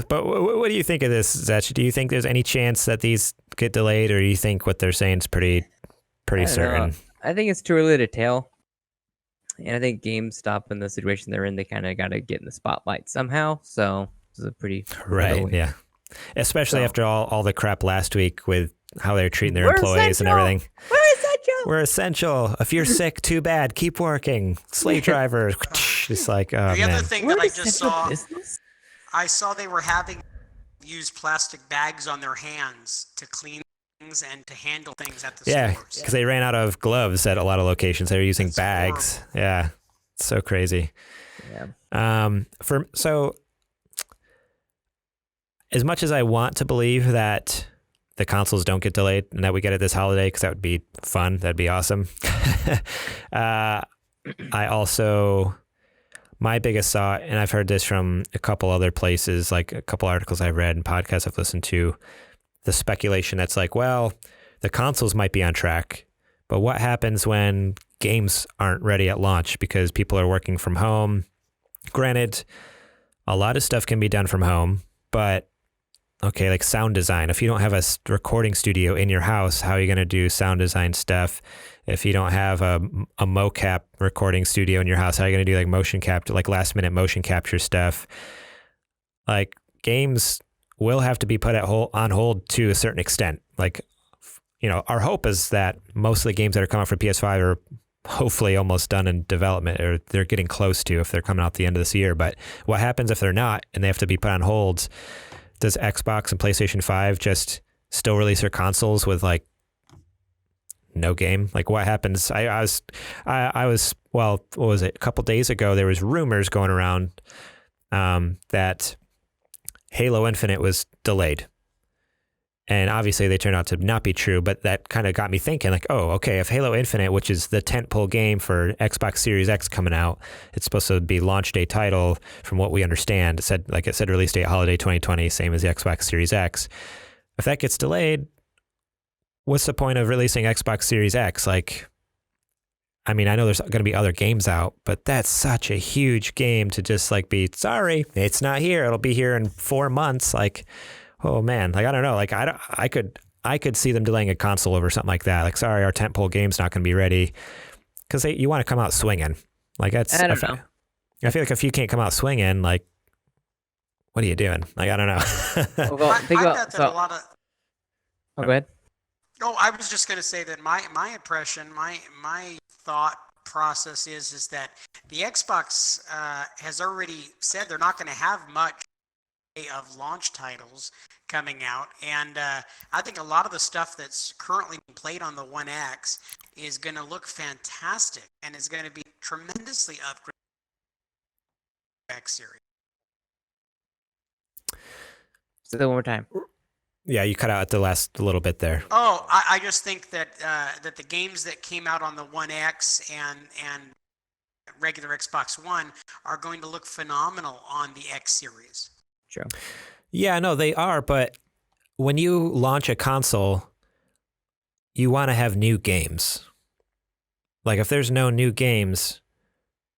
A: But what do you think of this, Zetch? Do you think there's any chance that these get delayed, or do you think what they're saying is pretty certain?
B: I think it's too early to tell. And I think GameStop in the situation they're in, they kind of got to get in the spotlight somehow. So it's a pretty
A: right, yeah. Especially after all the crap last week with how they're treating their employees and everything.
B: We're essential.
A: We're essential. If you're sick, too bad. Keep working. Slave driver. Just like, oh,
C: the
A: man.
C: other thing that I just saw, I saw they were having used plastic bags on their hands to clean things and to handle things at the
A: stores.
C: Yeah,
A: because they ran out of gloves at a lot of locations. They were using bags.
C: Horrible.
A: Yeah, it's so crazy.
B: Yeah.
A: So as much as I want to believe that the consoles don't get delayed and that we get it this holiday, because that would be fun, that'd be awesome. I also, my biggest thought, and I've heard this from a couple other places, like a couple articles I've read and podcasts I've listened to, the speculation that's like, well, the consoles might be on track, but what happens when games aren't ready at launch because people are working from home? Granted, a lot of stuff can be done from home, but okay, like sound design. If you don't have a recording studio in your house, how are you going to do sound design stuff? If you don't have a mocap recording studio in your house, how are you going to do like motion capture, like last minute motion capture stuff? Like games will have to be put on hold to a certain extent. Like, our hope is that most of the games that are coming out for PS5 are hopefully almost done in development, or they're getting close to if they're coming out the end of this year. But what happens if they're not and they have to be put on hold? Does Xbox and PlayStation 5 just still release their consoles with like no game? Like what happens? I was what was it? A couple days ago, there was rumors going around that Halo Infinite was delayed. And obviously they turned out to not be true, but that kind of got me thinking like, oh, okay, if Halo Infinite, which is the tentpole game for Xbox Series X coming out, it's supposed to be launch day title from what we understand. It said release date holiday 2020, same as the Xbox Series X. If that gets delayed, what's the point of releasing Xbox Series X? Like, I mean, I know there's going to be other games out, but that's such a huge game to just like be, sorry, it's not here. It'll be here in 4 months. Like, oh man, like I don't know, like I could see them delaying a console over something like that. Like, sorry, our tentpole game's not going to be ready, because you want to come out swinging. Like that's
B: I don't know.
A: I feel like if you can't come out swinging, like, what are you doing? Like I don't know.
B: Well,
C: I bet that a lot of.
B: Oh, go ahead.
C: No, I was just going to say that my impression, my thought process is that the Xbox has already said they're not going to have much of launch titles coming out, and I think a lot of the stuff that's currently being played on the One X is going to look fantastic and is going to be tremendously upgraded to the X series.
B: Say that one more time.
A: Yeah, you cut out at the last little bit there.
C: Oh, I just think that that the games that came out on the One X and regular Xbox One are going to look phenomenal on the X series.
B: True.
A: Yeah, no, they are. But when you launch a console, you want to have new games. Like if there's no new games,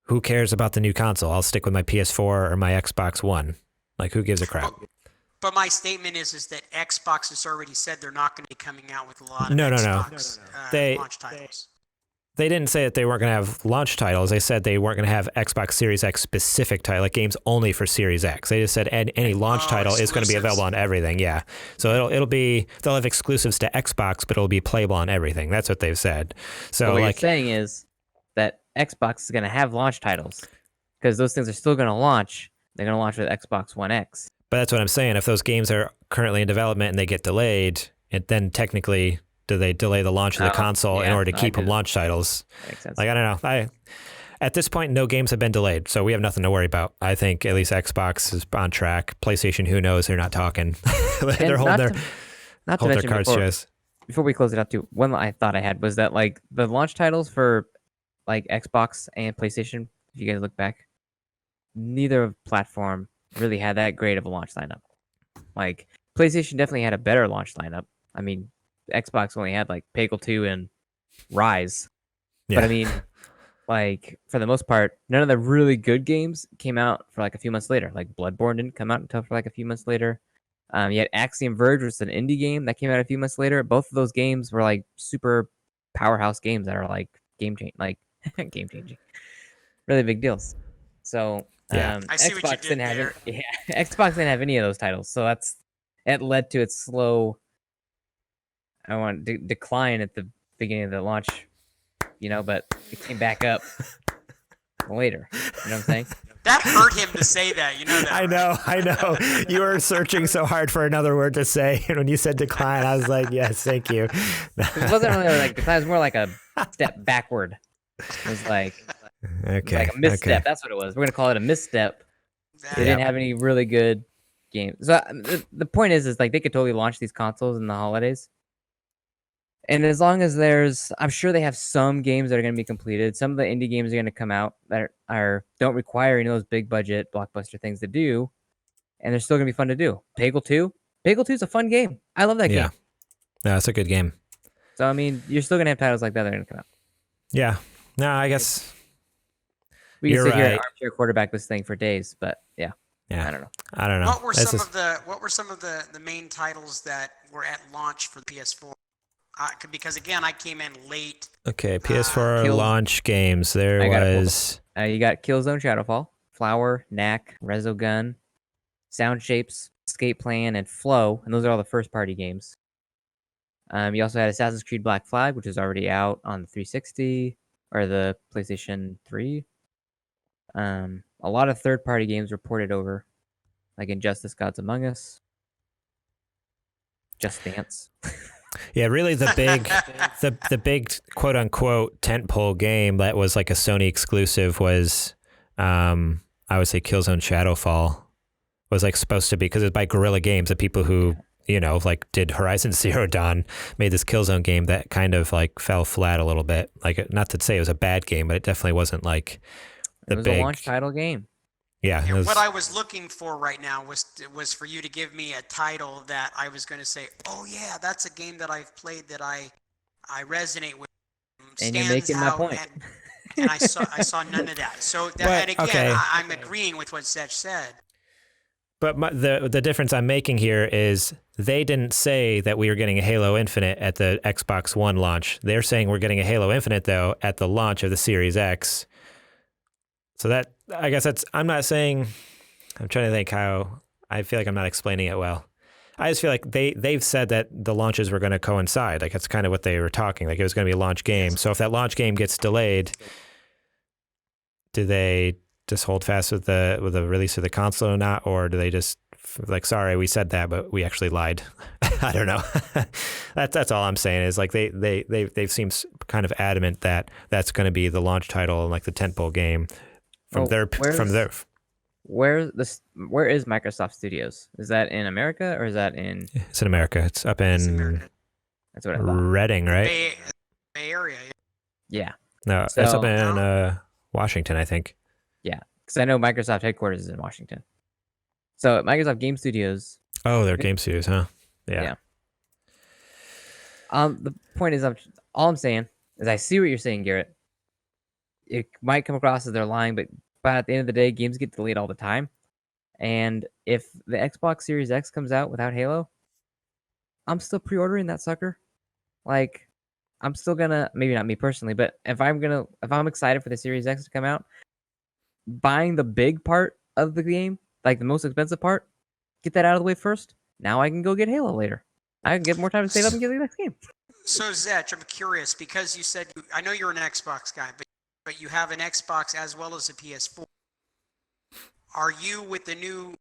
A: who cares about the new console? I'll stick with my PS4 or my Xbox One. Like who gives a crap?
C: But my statement is that Xbox has already said they're not going to be coming out with a lot of
A: No.
C: Xbox launch titles.
A: They didn't say that they weren't going to have launch titles. They said they weren't going to have Xbox Series X specific title, like games only for Series X. They just said any launch title is going to be available on everything. Yeah, so they'll have exclusives to Xbox, but it'll be playable on everything. That's what they've said. So
B: what
A: like
B: you're saying is that Xbox is going to have launch titles because those things are still going to launch. They're going to launch with Xbox One X.
A: But that's what I'm saying. If those games are currently in development and they get delayed, then technically, do they delay the launch of the console in order to keep them launch titles?
B: Makes sense.
A: Like, I don't know. At this point, no games have been delayed, so we have nothing to worry about. I think at least Xbox is on track. PlayStation, who knows? They're not talking. They're holding their cards to us.
B: Before we close it up, too, one I thought I had was that like the launch titles for like Xbox and PlayStation, if you guys look back, neither platform really had that great of a launch lineup. Like PlayStation definitely had a better launch lineup. I mean, Xbox only had like Peggle 2 and Rise.
A: Yeah.
B: But I mean, like for the most part, none of the really good games came out for like a few months later. Like Bloodborne didn't come out until for like a few months later. You had Axiom Verge, which is an indie game that came out a few months later. Both of those games were like super powerhouse games that are like game changing, really big deals. So
C: I see
B: Xbox
C: what you did there.
B: Xbox didn't have any of those titles, so it led to its slow. Decline at the beginning of the launch, but it came back up later. You know what I'm saying?
C: That hurt him to say that. You know that.
A: I know. You were searching so hard for another word to say, and when you said decline, I was like, yes, thank you.
B: It wasn't really like decline. It was more like a step backward. It was like a misstep.
A: Okay.
B: That's what it was. We're gonna call it a misstep.
C: That-
B: They didn't have any really good games. So the point is like they could totally launch these consoles in the holidays. And as long as I'm sure they have some games that are going to be completed. Some of the indie games are going to come out that don't require any of those big budget blockbuster things to do, and they're still going to be fun to do. Peggle 2 is a fun game. I love that game.
A: Yeah, it's a good game.
B: So I mean, you're still going to have titles like that that are going to come out.
A: Yeah. No, I guess
B: We can
A: you're
B: sit here and
A: right.
B: armchair quarterback this thing for days, but yeah, I don't know.
C: What were some of the main titles that were at launch for the PS4? Because again, I came in late.
A: Okay, PS4 launch games. There was.
B: You got Killzone Shadowfall, Flower, Knack, Resogun, Sound Shapes, Escape Plan, and Flow, and those are all the first-party games. You also had Assassin's Creed Black Flag, which is already out on the 360 or the PlayStation 3. A lot of third-party games were ported over, like Injustice: Gods Among Us, Just Dance.
A: Yeah, really the big quote unquote tentpole game that was like a Sony exclusive was I would say Killzone Shadowfall was like supposed to be, because it's by Guerrilla Games, the people who like did Horizon Zero Dawn, made this Killzone game that kind of like fell flat a little bit. Like, not to say it was a bad game, but it definitely wasn't like
B: It was a launch title game.
A: Yeah.
C: And what I was looking for right now was for you to give me a title that I was going to say, oh yeah, that's a game that I've played that I resonate with.
B: And you're making my point.
C: And I saw none of that. So and again, okay. I'm agreeing with what Zech said.
A: But the difference I'm making here is they didn't say that we were getting a Halo Infinite at the Xbox One launch. They're saying we're getting a Halo Infinite, though, at the launch of the Series X. So that, I guess I'm not saying, I'm trying to think how, I feel like I'm not explaining it well. I just feel like they've said that the launches were going to coincide. Like, that's kind of what they were talking. Like, it was going to be a launch game. So if that launch game gets delayed, do they just hold fast with the release of the console or not? Or do they just like, sorry, we said that, but we actually lied? I don't know. That's all I'm saying is like they've seemed kind of adamant that that's going to be the launch title and like the tentpole game from their. Where
B: is Microsoft Studios? Is that in America or is that in?
A: It's in America. It's up in.
B: That's what I thought.
A: Reading, right?
C: Bay Area.
B: Yeah.
A: No, it's up in Washington, I think.
B: Yeah, because I know Microsoft headquarters is in Washington. So Microsoft Game Studios.
A: Oh, they're Game Studios, huh? Yeah.
B: The point is, all I'm saying is I see what you're saying, Garrett. It might come across as they're lying, but at the end of the day, games get delayed all the time. And if the Xbox Series X comes out without Halo, I'm still pre-ordering that sucker. Like, I'm still gonna, maybe not me personally, but if I'm excited for the Series X to come out, buying the big part of the game, like the most expensive part, get that out of the way first. Now I can go get Halo later. I can get more time to save up and get the next game.
C: So Zech, I'm curious because you said I know you're an Xbox guy, but you have an Xbox as well as a PS4. Are you with the new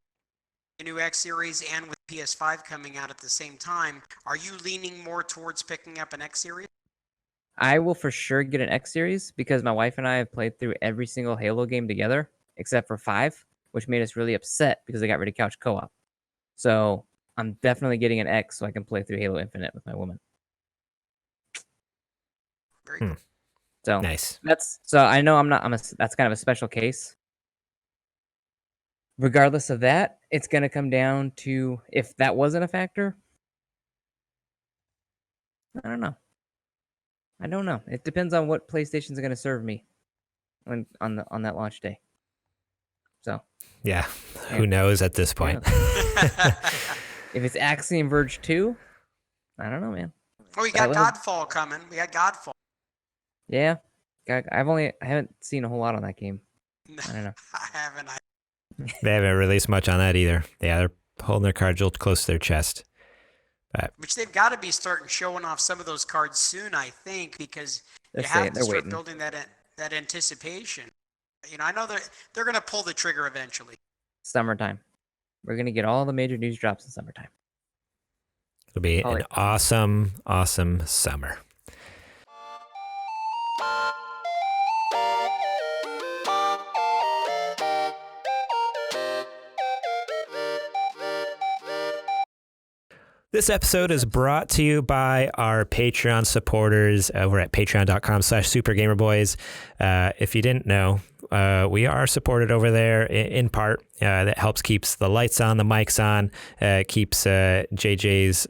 C: X series and with PS5 coming out at the same time? Are you leaning more towards picking up an X series?
B: I will for sure get an X series because my wife and I have played through every single Halo game together except for 5, which made us really upset because they got rid of couch co-op. So I'm definitely getting an X so I can play through Halo Infinite with my woman.
C: Very cool.
A: So nice.
B: So I know that's kind of a special case. Regardless of that, it's going to come down to if that wasn't a factor. I don't know. It depends on what PlayStation's going to serve me on that launch day. So
A: yeah, who knows at this point?
B: If it's Axiom Verge 2, I don't know, man.
C: Oh, you got Godfall coming. We got Godfall.
B: Yeah, I haven't seen a whole lot on that game. I don't know.
C: I haven't.
A: They haven't released much on that either. Yeah, they're holding their cards real close to their chest.
C: Which they've got to be starting showing off some of those cards soon, I think, because you have to start building that anticipation. I know they're going to pull the trigger eventually.
B: Summertime. We're going to get all the major news drops in summertime.
A: It'll be an awesome, awesome summer. This episode is brought to you by our Patreon supporters over at patreon.com/supergamerboys. If you didn't know, we are supported over there in part. That helps keeps the lights on, the mics on, keeps JJ's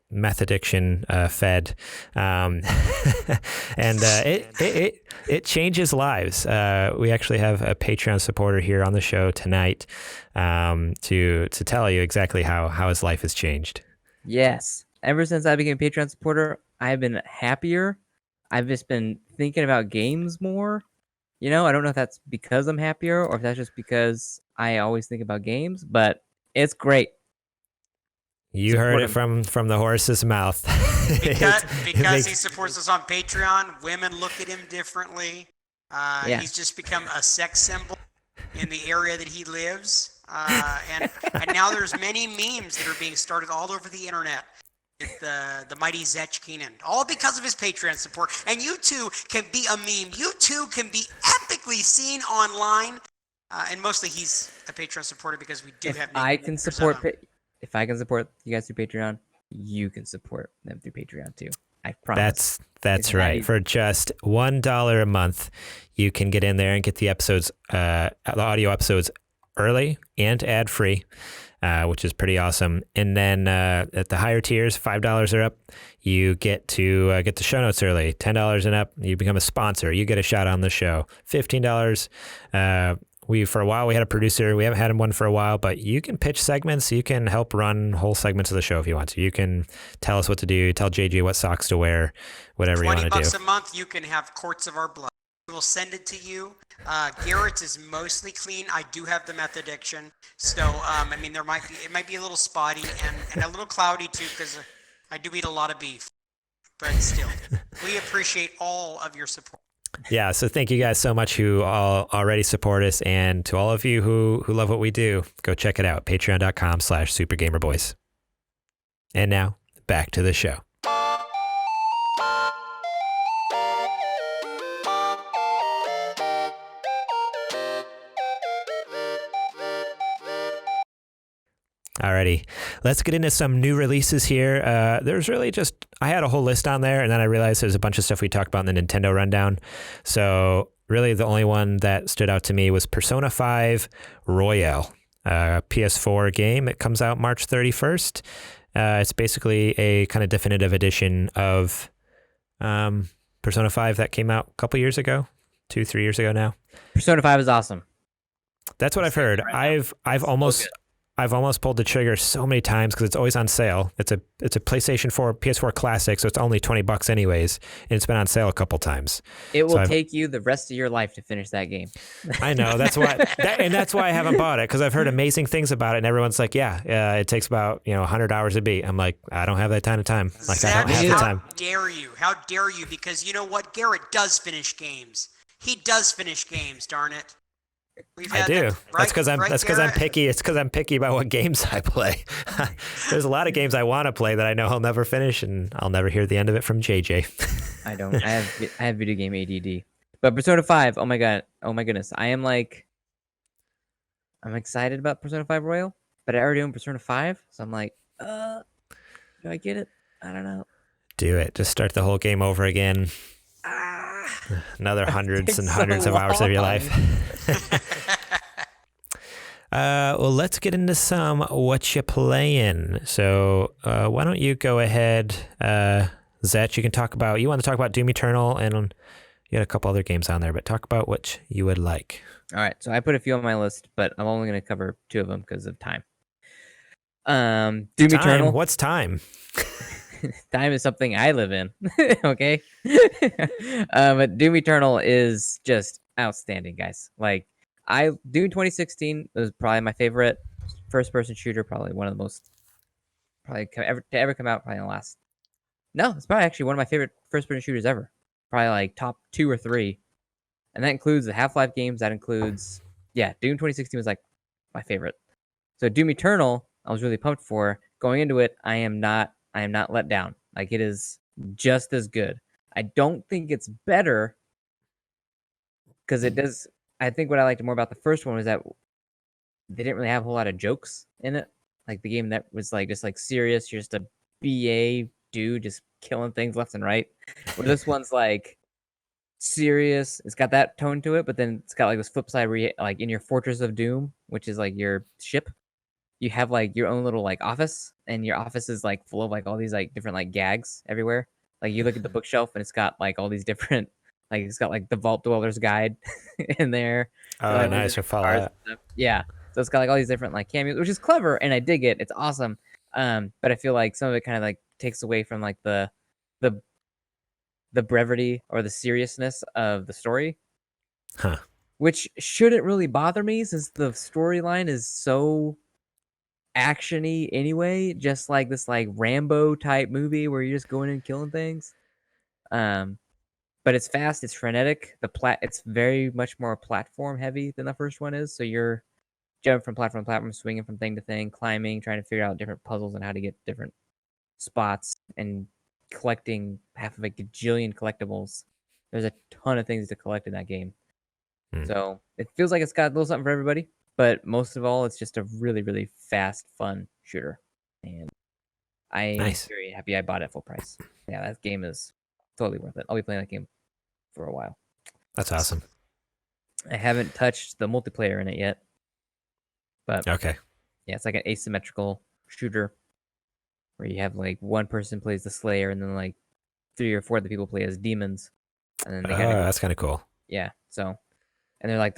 A: meth addiction fed. And it changes lives. We actually have a Patreon supporter here on the show tonight to tell you exactly how his life has changed.
B: Yes. Ever since I became a Patreon supporter, I've been happier. I've just been thinking about games more. I don't know if that's because I'm happier or if that's just because I always think about games, but it's great.
A: You heard
B: Support
A: it from the horse's mouth.
C: Because he supports us on Patreon, women look at him differently.
B: Yeah.
C: He's just become a sex symbol in the area that he lives. And now there's many memes that are being started all over the internet. With the mighty Zech Keenan, all because of his Patreon support. And you too can be a meme. You too can be epically seen online. And mostly he's a Patreon supporter because we do
B: If
C: have.
B: I can support, if I can support you guys through Patreon, you can support them through Patreon too. I promise.
A: That's right. For just $1 a month, you can get in there and get the episodes, the audio episodes early and ad free. Which is pretty awesome. And then at the higher tiers, $5 or up, you get to get the show notes early. $10 and up, you become a sponsor. You get a shout on the show. $15. For a while we had a producer. We haven't had one for a while, but you can pitch segments. You can help run whole segments of the show if you want to. You can tell us what to do. Tell JJ what socks to wear. Whatever you want to do.
C: $20 a month, you can have quarts of our blood. We'll send it to you. Garrett's is mostly clean. I do have the meth addiction, so I mean it might be a little spotty and a little cloudy too because I do eat a lot of beef. But still, we appreciate all of your support.
A: Yeah, so thank you guys so much who all already support us, and to all of you who love what we do, go check it out, patreon.com/supergamerboys. And now back to the show. Alrighty, let's get into some new releases here. There's really I had a whole list on there, and then I realized there's a bunch of stuff we talked about in the Nintendo rundown. So really the only one that stood out to me was Persona 5 Royale, PS4 game. It comes out March 31st. It's basically a kind of definitive edition of Persona 5 that came out a couple years ago, 2-3 years ago now.
B: Persona 5 is awesome.
A: That's what I've heard. I've almost pulled the trigger so many times because it's always on sale. It's a PlayStation 4, PS4 classic, so it's only $20 anyways, and it's been on sale a couple times.
B: It will take you the rest of your life to finish that game.
A: I know, that's why, that's why I haven't bought it, because I've heard amazing things about it, and everyone's like, yeah, it takes about 100 hours to beat. I'm like, I don't have that kind of time. Like,
C: Zach,
A: I don't have the time.
C: How dare you? How dare you? Because you know what? Garrett does finish games. He does finish games. Darn it.
A: I do. That's because I'm picky. It's because I'm picky about what games I play. There's a lot of games I want to play that I know I'll never finish, and I'll never hear the end of it from JJ.
B: I don't. I have video game ADD. But Persona 5, oh my god, oh my goodness, I'm excited about Persona 5 Royal, but I already own Persona 5, so I'm like, do I get it? I don't know.
A: Do it. Just start the whole game over again. Another hundreds and hundreds of hours of your life. Well, let's get into some what you playing. So why don't you go ahead, Zech? You want to talk about Doom Eternal, and you had a couple other games on there, but talk about what you would like.
B: All right, so I put a few on my list, but I'm only going to cover 2 of them because of time. Doom Eternal.
A: What's time?
B: Time is something I live in. Okay. But Doom Eternal is just outstanding, guys. Like, Doom 2016 was probably my favorite first-person shooter, probably one of the most to ever come out. Probably in the last. No, it's probably actually one of my favorite first-person shooters ever. Probably like top 2 or 3, and that includes the Half-Life games. That includes, Doom 2016 was like my favorite. So Doom Eternal, I was really pumped for. Going into it, I am not let down. Like, it is just as good. I don't think it's better because it does. I think what I liked more about the first one was that they didn't really have a whole lot of jokes in it. Like, the game that was like just like serious. You're just a BA dude just killing things left and right. Where this one's like serious. It's got that tone to it, but then it's got like this flip side where you, like, in your Fortress of Doom, which is like your ship, you have like your own little like office, and your office is like full of like all these like different like gags everywhere. Like, you look at the bookshelf and it's got like all these different, like, it's got like the Vault Dweller's Guide in there.
A: Oh,
B: like,
A: nice. I follow that.
B: Yeah. So it's got like all these different like cameos, which is clever, and I dig it. It's awesome. But I feel like some of it kind of like takes away from like the brevity or the seriousness of the story.
A: Huh.
B: Which shouldn't really bother me, since the storyline is so action-y anyway, just like this like Rambo type movie where you're just going in and killing things. But it's fast, it's frenetic. It's very much more platform heavy than the first one is. So you're jumping from platform to platform, swinging from thing to thing, climbing, trying to figure out different puzzles and how to get different spots, and collecting half of a gajillion collectibles. There's a ton of things to collect in that game. So it feels like it's got a little something for everybody, but most of all, it's just a really, really fast, fun shooter. And I'm
A: Nice.
B: very happy I bought it full price. Yeah, that game is totally worth it. I'll be playing that game for a while.
A: That's awesome.
B: I haven't touched the multiplayer in it yet, but
A: Okay.
B: yeah, it's like an asymmetrical shooter where you have like one person plays the Slayer and then like 3 or 4 of the people play as demons, and then they kind of
A: That's kind of cool.
B: yeah. So, and they're like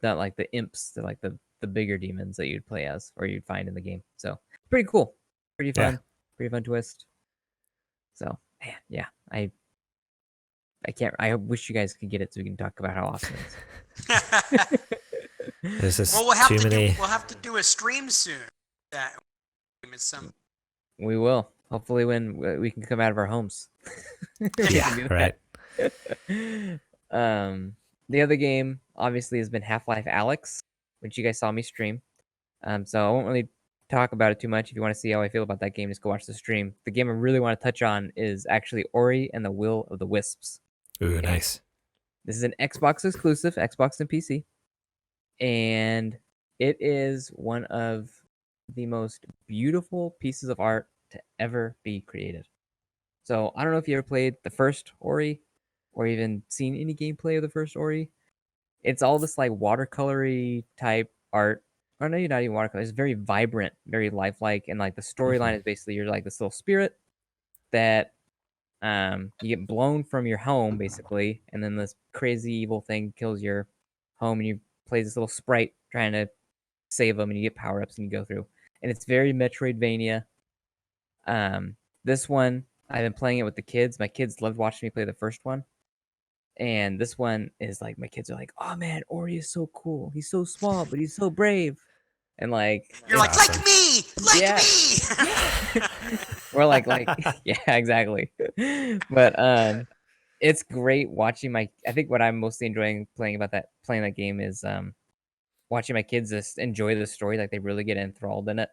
B: not like the imps. They're like the bigger demons that you'd play as or you'd find in the game. So pretty cool, pretty fun, pretty fun twist. So man, yeah, I can't. I wish you guys could get it so we can talk about how awesome it is.
A: There's just
C: Well, we'll have
A: too
C: to
A: many.
C: we'll have to do a stream soon. That is some.
B: We will. Hopefully, when we can come out of our homes. We can
A: Yeah,
B: do
A: right.
B: that. The other game obviously has been Half-Life Alyx, which you guys saw me stream. So I won't really talk about it too much. If you want to see how I feel about that game, just go watch the stream. The game I really want to touch on is actually Ori and the Will of the Wisps.
A: Ooh, nice.
B: This is an Xbox exclusive, Xbox and PC, and it is one of the most beautiful pieces of art to ever be created. So I don't know if you ever played the first Ori or even seen any gameplay of the first Ori. It's all this like watercolory type art. Or no, you're not even watercolor. It's very vibrant, very lifelike, and like the storyline is basically you're like this little spirit that you get blown from your home basically, and then this crazy evil thing kills your home, and you play this little sprite trying to save them, and you get power ups and you go through. And it's very Metroidvania. This one I've been playing it with the kids. My kids loved watching me play the first one. And this one is like my kids are like, "Oh man, Ori is so cool. He's so small, but he's so brave." And like
C: You're like
A: awesome.
C: like me.
B: we're like yeah, exactly. But it's great watching I think what I'm mostly enjoying playing that game is watching my kids just enjoy the story, like they really get enthralled in it.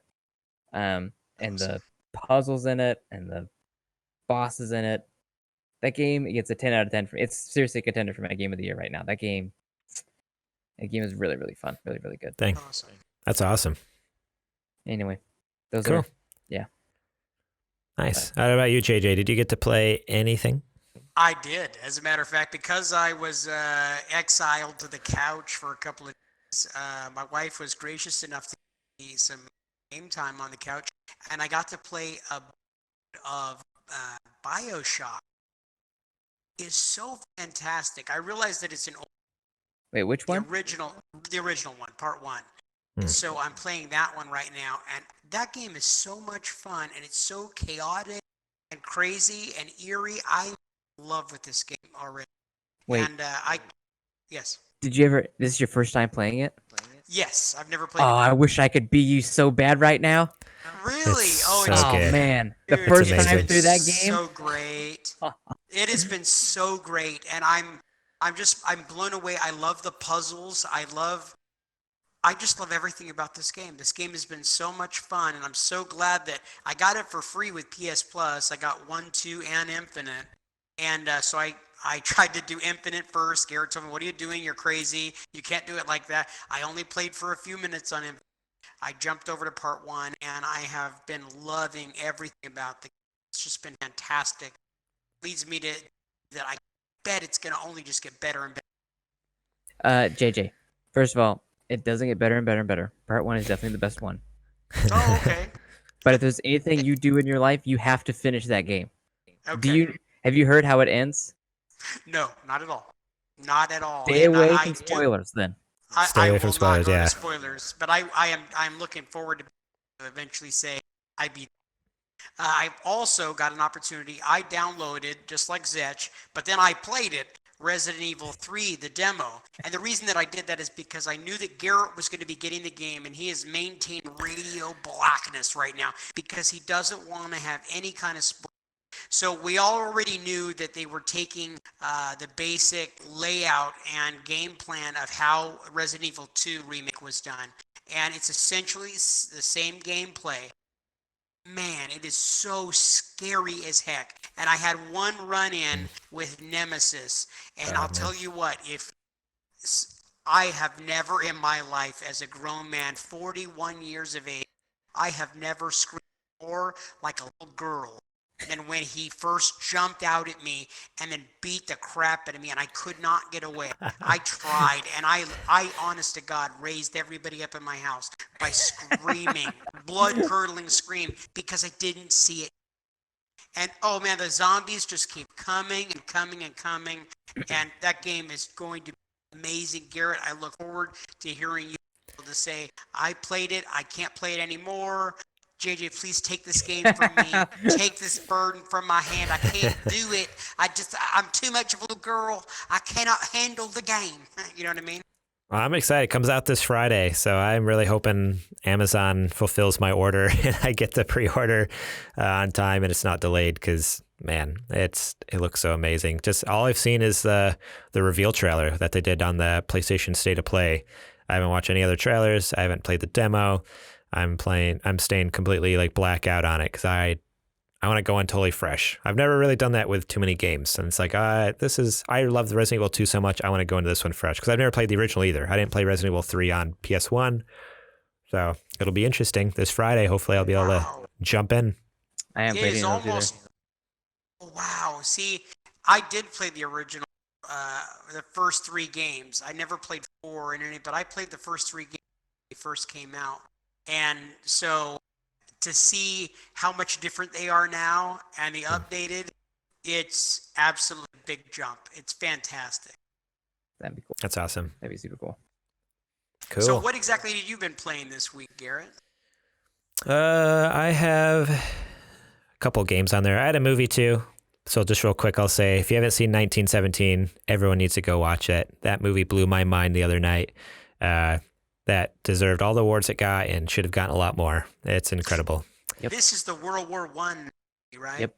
B: And the puzzles in it and the bosses in it. That game gets a 10 out of 10 it's seriously a contender for my game of the year right now. That game is really, really fun. Really, really good.
A: Dang.
C: Awesome.
A: That's awesome.
B: Anyway, those
A: Cool.
B: are yeah.
A: Nice. How about you, JJ? Did you get to play anything?
C: I did, as a matter of fact, because I was exiled to the couch for a couple of days. My wife was gracious enough to give me some game time on the couch, and I got to play a bit of BioShock. It's so fantastic. I realize that it's an old,
B: Wait, which one?
C: the original one, part 1. So I'm playing that one right now, and that game is so much fun, and it's so chaotic and crazy and eerie. I'm in love with this game already.
B: Wait.
C: And yes.
B: Did you ever? This is your first time playing it?
C: Yes, I've never played
B: Oh,
C: it.
B: I wish I could be you so bad right now.
C: Really?
A: It's
C: Oh,
A: so
C: it's
B: Oh
A: good.
B: man, the
C: dude,
B: first
C: it's
B: time
C: been
B: through that game.
C: so great. It has been so great, and I'm blown away. I love the puzzles. I just love everything about this game. This game has been so much fun, and I'm so glad that I got it for free with PS Plus. I got 1, 2, and Infinite, and so I tried to do Infinite first. Garrett told me, "What are you doing? You're crazy. You can't do it like that." I only played for a few minutes on Infinite. I jumped over to part 1, and I have been loving everything about the game. It's just been fantastic. Leads me to that I bet it's going to only just get better and better.
B: JJ, first of all, it doesn't get better and better and better. Part 1 is definitely the best one.
C: Oh, okay.
B: But if there's anything you do in your life, you have to finish that game.
C: Okay.
B: Have you heard how it ends?
C: No, not at all. Not at all.
B: Stay
C: And
B: away
C: I
B: from
C: do-
B: spoilers then.
A: Stay away
C: I
A: from
C: will
A: spoilers,
C: not go
A: yeah.
C: to spoilers, but I'm looking forward to eventually say I beat. I've also got an opportunity. I downloaded just like Zetch, but then I played it Resident Evil 3, the demo. And the reason that I did that is because I knew that Garrett was going to be getting the game, and he has maintained radio blackness right now because he doesn't want to have any kind of spoil. So we already knew that they were taking the basic layout and game plan of how Resident Evil 2 Remake was done. And it's essentially the same gameplay. Man, it is so scary as heck. And I had one run-in with Nemesis, and I'll tell you what, if I have never in my life, as a grown man, 41 years of age, I have never screamed more like a little girl than when he first jumped out at me and then beat the crap out of me, and I could not get away. I tried, and I honest to God, raised everybody up in my house by screaming, blood-curdling scream, because I didn't see it. And, oh, man, the zombies just keep coming and coming and coming, and that game is going to be amazing. Garrett, I look forward to hearing you able to say, I played it, I can't play it anymore. JJ, please take this game from me. Take this burden from my hand. I can't do it. I'm too much of a little girl. I cannot handle the game. You know what I mean?
A: Well, I'm excited. It comes out this Friday, so I'm really hoping Amazon fulfills my order and I get the pre-order on time and it's not delayed because, man, it looks so amazing. Just all I've seen is the reveal trailer that they did on the PlayStation State of Play. I haven't watched any other trailers. I haven't played the demo. I'm staying completely like blackout on it because I want to go in totally fresh. I've never really done that with too many games. And it's like, I love the Resident Evil 2 so much. I want to go into this one fresh because I've never played the original either. I didn't play Resident Evil 3 on PS1. So it'll be interesting this Friday. Hopefully I'll be able to jump in.
B: I haven't played any of those either.
C: Wow. See, I did play the original, the first 3 games. I never played 4 in any, but I played the first 3 games when they first came out. And so to see how much different they are now and the updated, it's absolutely big jump. It's fantastic.
B: That'd be cool.
A: That's awesome.
B: That'd be super cool.
A: Cool.
C: So what exactly have you been playing this week, Garrett?
A: I have a couple games on there. I had a movie too. So just real quick, I'll say, if you haven't seen 1917, everyone needs to go watch it. That movie blew my mind the other night. That deserved all the awards it got and should have gotten a lot more. It's incredible.
B: Yep.
C: This is the World War I, right?
B: Yep.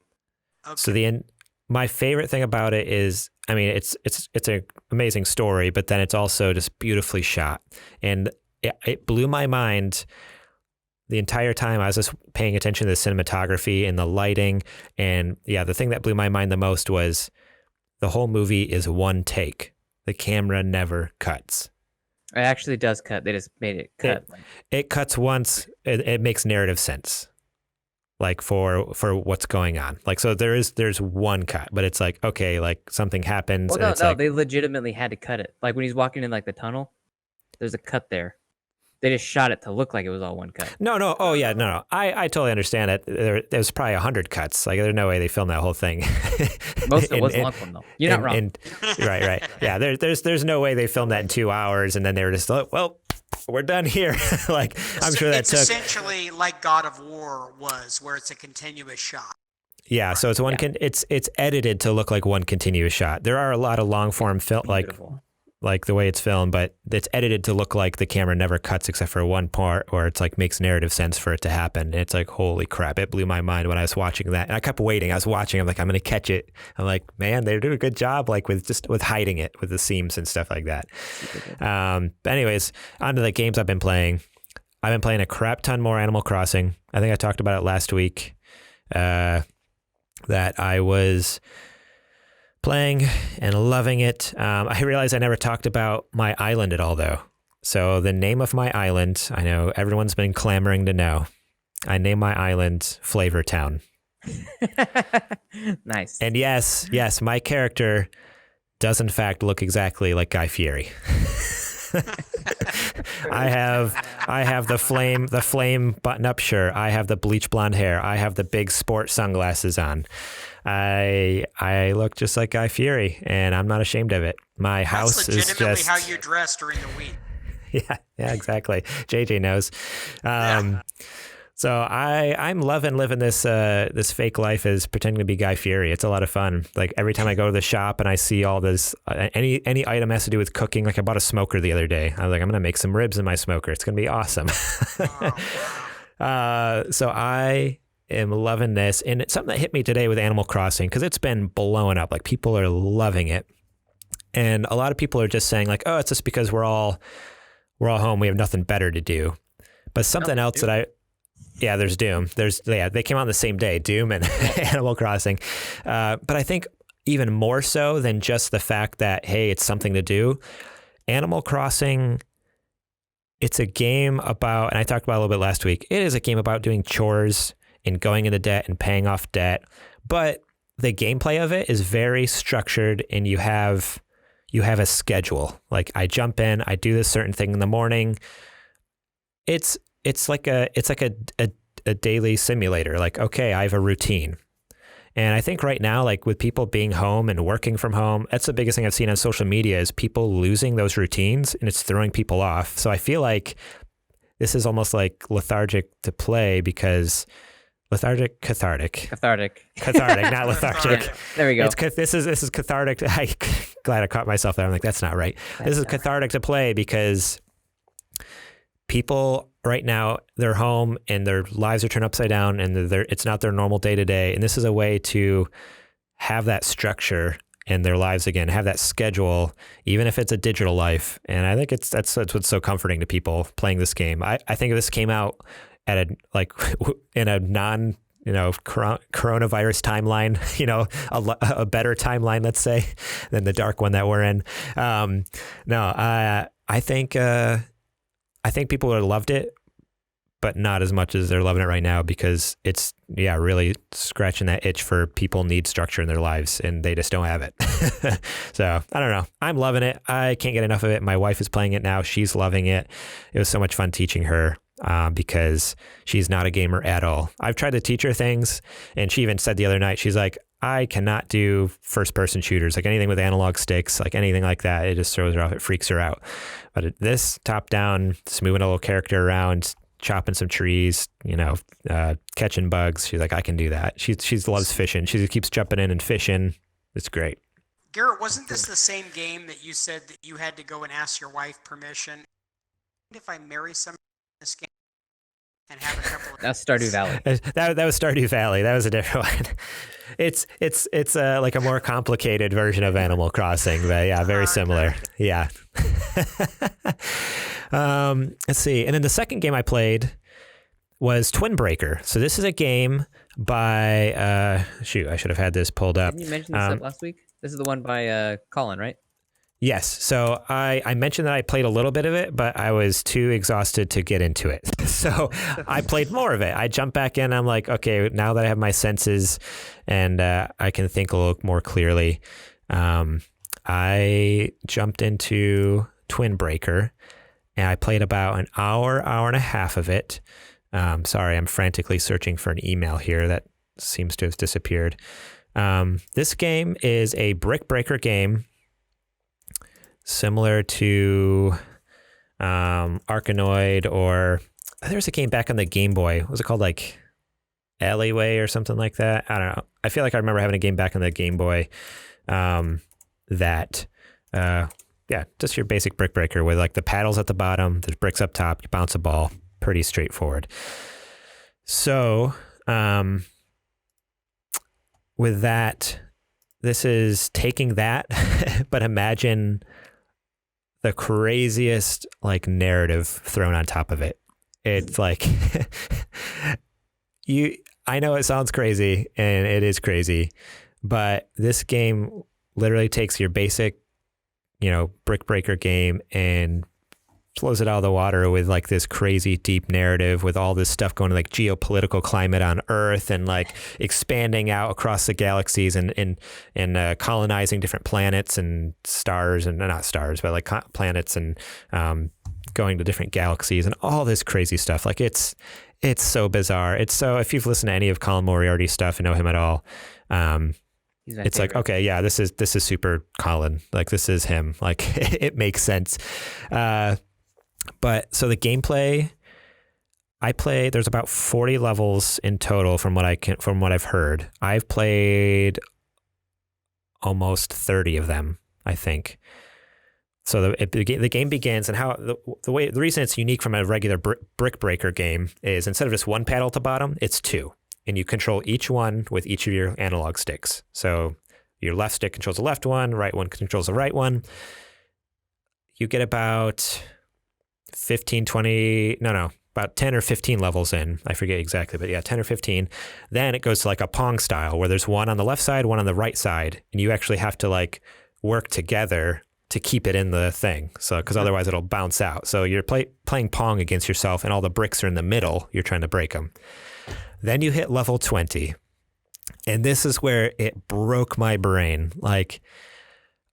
C: Okay.
A: So my favorite thing about it is, I mean, it's an amazing story, but then it's also just beautifully shot. And it blew my mind the entire time. I was just paying attention to the cinematography and the lighting. And yeah, the thing that blew my mind the most was the whole movie is one take. The camera never cuts.
B: It actually does cut. They just made it cut.
A: It cuts once. It makes narrative sense, like for what's going on. Like, so there's one cut, but it's like, okay, like something happens.
B: Well,
A: and it's like,
B: they legitimately had to cut it. Like when he's walking in like the tunnel, there's a cut there. They just shot it to look like it was all one cut.
A: No. Oh yeah, no. I totally understand it. There's probably 100 cuts. Like there's no way they filmed that whole thing.
B: Most of it was one one though. You're not wrong.
A: Right. Yeah, there's no way they filmed that in 2 hours and then they were just like, well, we're done here. Like I'm sure that
C: it's
A: took
C: essentially like God of War was, where it's a continuous shot.
A: Yeah, right. So it's one. Yeah. It's edited to look like one continuous shot. There are a lot of long form film like the way it's filmed, but it's edited to look like the camera never cuts except for one part, or it's like makes narrative sense for it to happen. And it's like, holy crap! It blew my mind when I was watching that, and I kept waiting. I was watching. I'm like, I'm gonna catch it. I'm like, man, they're doing a good job, like with hiding it with the seams and stuff like that. But anyways, on to the games I've been playing. I've been playing a crap ton more Animal Crossing. I think I talked about it last week. That I was playing and loving it. I realized I never talked about my island at all, though. So the name of my island, I know everyone's been clamoring to know. I named my island Flavor Town.
B: Nice.
A: And yes, my character does in fact look exactly like Guy Fieri. I have the flame button-up shirt. I have the bleach blonde hair. I have the big sport sunglasses on. I look just like Guy Fieri, and I'm not ashamed of it. My house is just
C: legitimately how you dress during the week.
A: Yeah, exactly. JJ knows. So I'm loving living this this fake life as pretending to be Guy Fieri. It's a lot of fun. Like every time I go to the shop and I see all this any item has to do with cooking. Like I bought a smoker the other day. I was like, I'm gonna make some ribs in my smoker. It's gonna be awesome. So I am loving this, and it's something that hit me today with Animal Crossing because it's been blowing up. Like people are loving it, and a lot of people are just saying like, oh, it's just because we're all home. We have nothing better to do. But something else that there's Doom. They came out on the same day, Doom and Animal Crossing. But I think even more so than just the fact that, hey, it's something to do, Animal Crossing, it's a game about, and I talked about it a little bit last week, it is a game about doing chores and going into debt and paying off debt. But the gameplay of it is very structured, and you have a schedule. Like I jump in, I do this certain thing in the morning. It's like a daily simulator. Like, okay, I have a routine. And I think right now, like with people being home and working from home, that's the biggest thing I've seen on social media is people losing those routines, and it's throwing people off. So I feel like this is almost like lethargic to play because cathartic, not lethargic.
B: There we go.
A: This is cathartic. Glad I caught myself there. I'm like, that's not right. This is cathartic to play because people right now, they're home and their lives are turned upside down, and it's not their normal day to day. And this is a way to have that structure in their lives again, have that schedule, even if it's a digital life. And I think that's what's so comforting to people playing this game. I think this came out at in a non, coronavirus timeline, a better timeline, let's say, than the dark one that we're in. I think people would have loved it, but not as much as they're loving it right now because it's, really scratching that itch for people need structure in their lives and they just don't have it. So I don't know. I'm loving it. I can't get enough of it. My wife is playing it now. She's loving it. It was so much fun teaching her because she's not a gamer at all. I've tried to teach her things, and she even said the other night, she's like, I cannot do first person shooters, like anything with analog sticks, like anything like that. It just throws her off. It freaks her out. But this top down, just moving a little character around, chopping some trees, catching bugs. She's like, I can do that. She loves fishing. She keeps jumping in and fishing. It's great.
C: Garrett, wasn't this the same game that you said that you had to go and ask your wife permission? If I marry somebody in this game and have a couple of...
B: That's Stardew Valley.
A: That was Stardew Valley. That was a different one. It's like a more complicated version of Animal Crossing, but yeah, very similar. Yeah. Let's see. And then the second game I played was Twin Breaker. So this is a game by I should have had this pulled up.
B: Didn't you mention this last week? This is the one by Colin, right?
A: Yes. So I mentioned that I played a little bit of it, but I was too exhausted to get into it. So I played more of it. I jumped back in. I'm like, okay, now that I have my senses and I can think a little more clearly, I jumped into Twin Breaker and I played about an hour and a half of it. Sorry, I'm frantically searching for an email here that seems to have disappeared. This game is a brick breaker game, similar to Arkanoid, or there's a game back on the Game Boy. What was it called, like Alleyway or something like that? I don't know. I feel like I remember having a game back on the Game Boy just your basic brick breaker with like the paddles at the bottom, there's bricks up top, you bounce a ball. Pretty straightforward. So with that, this is taking that, but imagine the craziest like narrative thrown on top of it. It's like I know it sounds crazy, and it is crazy, but this game literally takes your basic, brick breaker game and blows it out of the water with like this crazy deep narrative with all this stuff going to like geopolitical climate on Earth and like expanding out across the galaxies and colonizing different planets and stars, and not stars, but like planets, and going to different galaxies and all this crazy stuff. Like it's so bizarre. It's so, if you've listened to any of Colin Moriarty's stuff and know him at all, it's like, okay, yeah, this is super Colin. Like this is him. Like it makes sense. But so the gameplay, there's about 40 levels in total from what I've heard. I've played almost 30 of them, I think. So the game begins, and how the reason it's unique from a regular brick breaker game is instead of just one paddle at the bottom, it's two, and you control each one with each of your analog sticks. So your left stick controls the left one, right one controls the right one. You get about about 10 or 15 levels in. I forget exactly, but yeah, 10 or 15. Then it goes to like a Pong style where there's one on the left side, one on the right side, and you actually have to like work together to keep it in the thing. So, because otherwise it'll bounce out. So you're playing Pong against yourself, and all the bricks are in the middle. You're trying to break them. Then you hit level 20. And this is where it broke my brain. Like,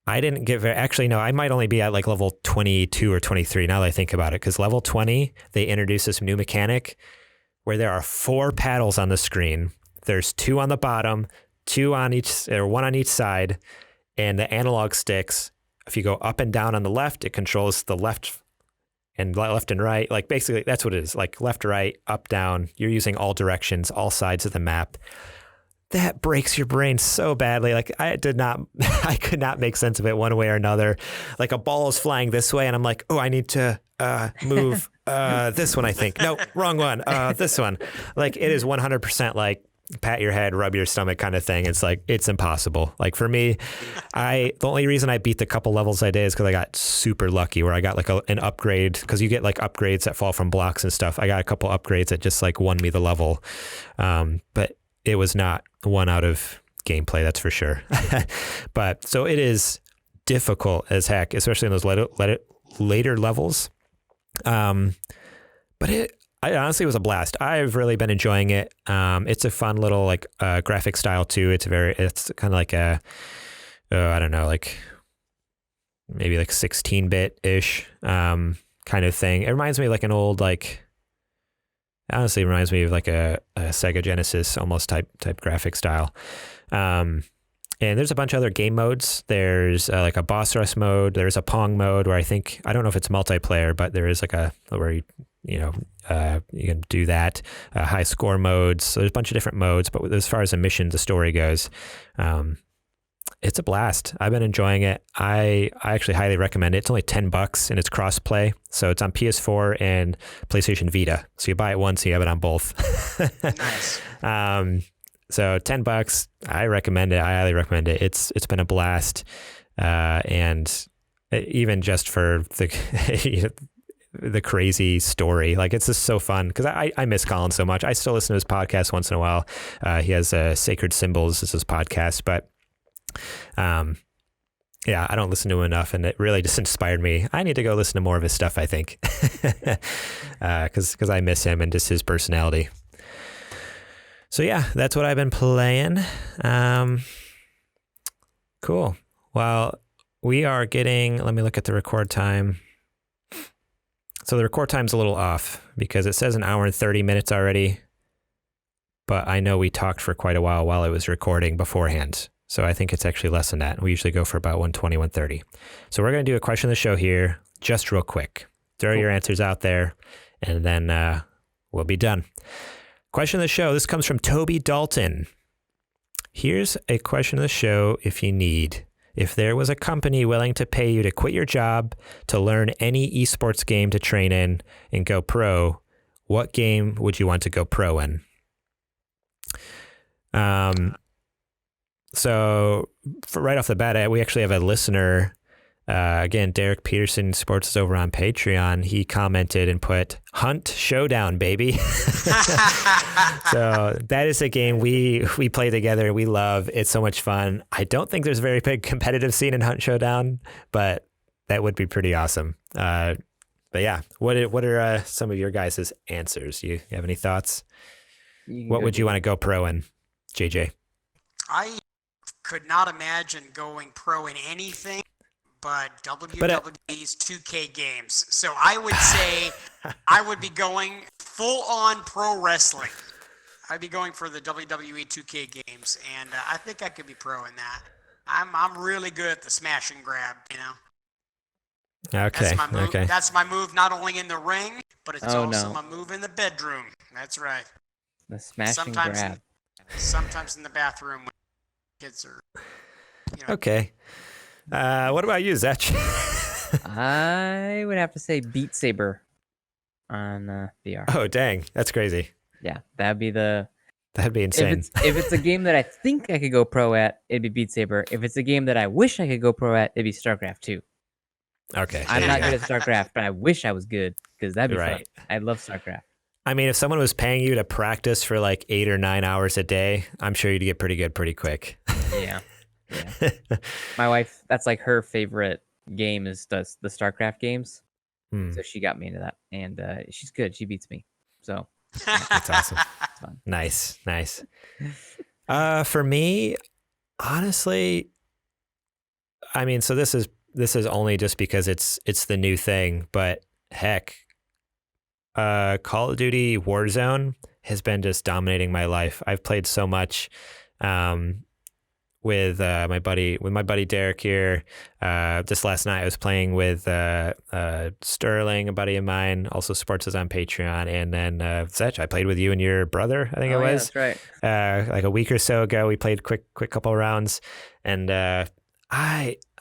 A: I didn't get actually, no, I might only be at like level 22 or 23 now that I think about it. Because level 20, they introduced this new mechanic where there are 4 paddles on the screen. There's 2 on the bottom, 2 on each, or 1 on each side. And the analog sticks, if you go up and down on the left, it controls the left and right. Like basically that's what it is. Like left, right, up, down. You're using all directions, all sides of the map. That breaks your brain so badly. Like I could not make sense of it one way or another. Like a ball is flying this way and I'm like, oh, I need to move this one, I think. No, wrong one. This one. Like it is 100% like pat your head, rub your stomach kind of thing. It's like, it's impossible. Like for me, the only reason I beat the couple levels I did is because I got super lucky where I got like an upgrade, because you get like upgrades that fall from blocks and stuff. I got a couple upgrades that just like won me the level. But it was not one out of gameplay, that's for sure. But so it is difficult as heck, especially in those later levels. But it honestly was a blast. I've really been enjoying it. It's a fun little like graphic style too. It's kind of like a, I don't know, like maybe like 16-bit-ish kind of thing. It reminds me of like an old like, honestly reminds me of like a Sega Genesis almost type graphic style. And there's a bunch of other game modes. There's like a boss rush mode. There's a Pong mode where I don't know if it's multiplayer, but there is like where you can do that. High score modes. So there's a bunch of different modes, but as far as the story goes, it's a blast. I've been enjoying it. I actually highly recommend it. It's only $10 and it's cross-play. So it's on PS4 and PlayStation Vita. So you buy it once, you have it on both.
C: Nice.
A: So $10, I recommend it. I highly recommend it. It's been a blast. And even just for the crazy story, like it's just so fun because I miss Colin so much. I still listen to his podcast once in a while. He has Sacred Symbols as his podcast, but yeah, I don't listen to him enough, and it really just inspired me. I need to go listen to more of his stuff, I think, because I miss him and just his personality. So yeah, that's what I've been playing. Cool. Well, we are let me look at the record time. So the record time's a little off because it says 1 hour and 30 minutes already, but I know we talked for quite a while it was recording beforehand. So I think it's actually less than that. We usually go for about 120, 130. So we're going to do a question of the show here, just real quick. Throw your answers out there, and then we'll be done. Question of the show. This comes from Tobin Dalton. Here's a question of the show if you need. If there was a company willing to pay you to quit your job to learn any esports game to train in and go pro, what game would you want to go pro in? So right off the bat, we actually have a listener. Again, Derek Peterson Sports is over on Patreon. He commented and put Hunt Showdown, baby. So that is a game we play together. We love. It's so much fun. I don't think there's a very big competitive scene in Hunt Showdown, but that would be pretty awesome. But yeah, what are some of your guys' answers? You have any thoughts? What would you want to go pro in, JJ?
C: I could not imagine going pro in anything but WWE's 2K games. So I would say I would be going full on pro wrestling. I'd be going for the WWE 2K games, and I think I could be pro in that. I'm really good at the smash and grab,
A: Okay.
C: That's my move.
A: Okay.
C: That's my move, not only in the ring, but it's
B: Oh,
C: also
B: no.
C: my move in the bedroom. That's right.
B: The smash and grab.
C: Sometimes in the bathroom when kids are,
A: Okay. What about you, Zach?
B: I would have to say Beat Saber on VR.
A: Oh, dang. That's crazy.
B: Yeah, that'd be the.
A: That'd be insane.
B: If it's a game that I think I could go pro at, it'd be Beat Saber. If it's a game that I wish I could go pro at, it'd be StarCraft 2.
A: Okay.
B: I'm
A: there
B: not
A: you
B: good
A: go.
B: at StarCraft, but I wish I was good because that'd be
A: Right.
B: fun. I love StarCraft.
A: I mean, if someone was paying you to practice for like 8 or 9 hours a day, I'm sure you'd get pretty good pretty quick.
B: Yeah. My wife, that's like her favorite game is the StarCraft games. So she got me into that, and she's good. She beats me. So
A: That's awesome.
B: it's fun.
A: Nice. For me, honestly, I mean, so this is only just because it's the new thing, but heck, Call of Duty Warzone has been just dominating my life. I've played so much with my buddy Derek here. Just last night I was playing with Sterling, a buddy of mine, also supports us on Patreon, and then Zech, I played with you and your brother, I think it
B: Yeah,
A: was.
B: that's right.
A: Like a week or so ago, we played quick couple rounds, and I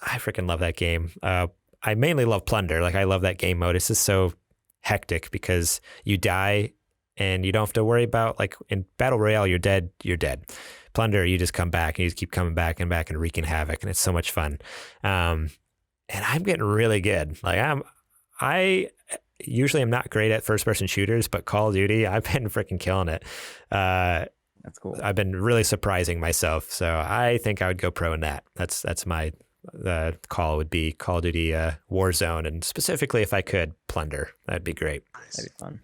A: freaking love that game. I mainly love Plunder. Like, I love that game mode. It's just so hectic because you die and you don't have to worry about, like, in Battle Royale, you're dead. Plunder, you just come back and you just keep coming back and wreaking havoc, and it's so much fun. And I'm getting really good. Like, I usually am not great at first person shooters, but Call of Duty, I've been freaking killing it.
B: That's cool.
A: I've been really surprising myself. So I think I would go pro in that. That's my call would be Call of Duty Warzone, and specifically if I could Plunder, that'd be great.
B: That'd be fun.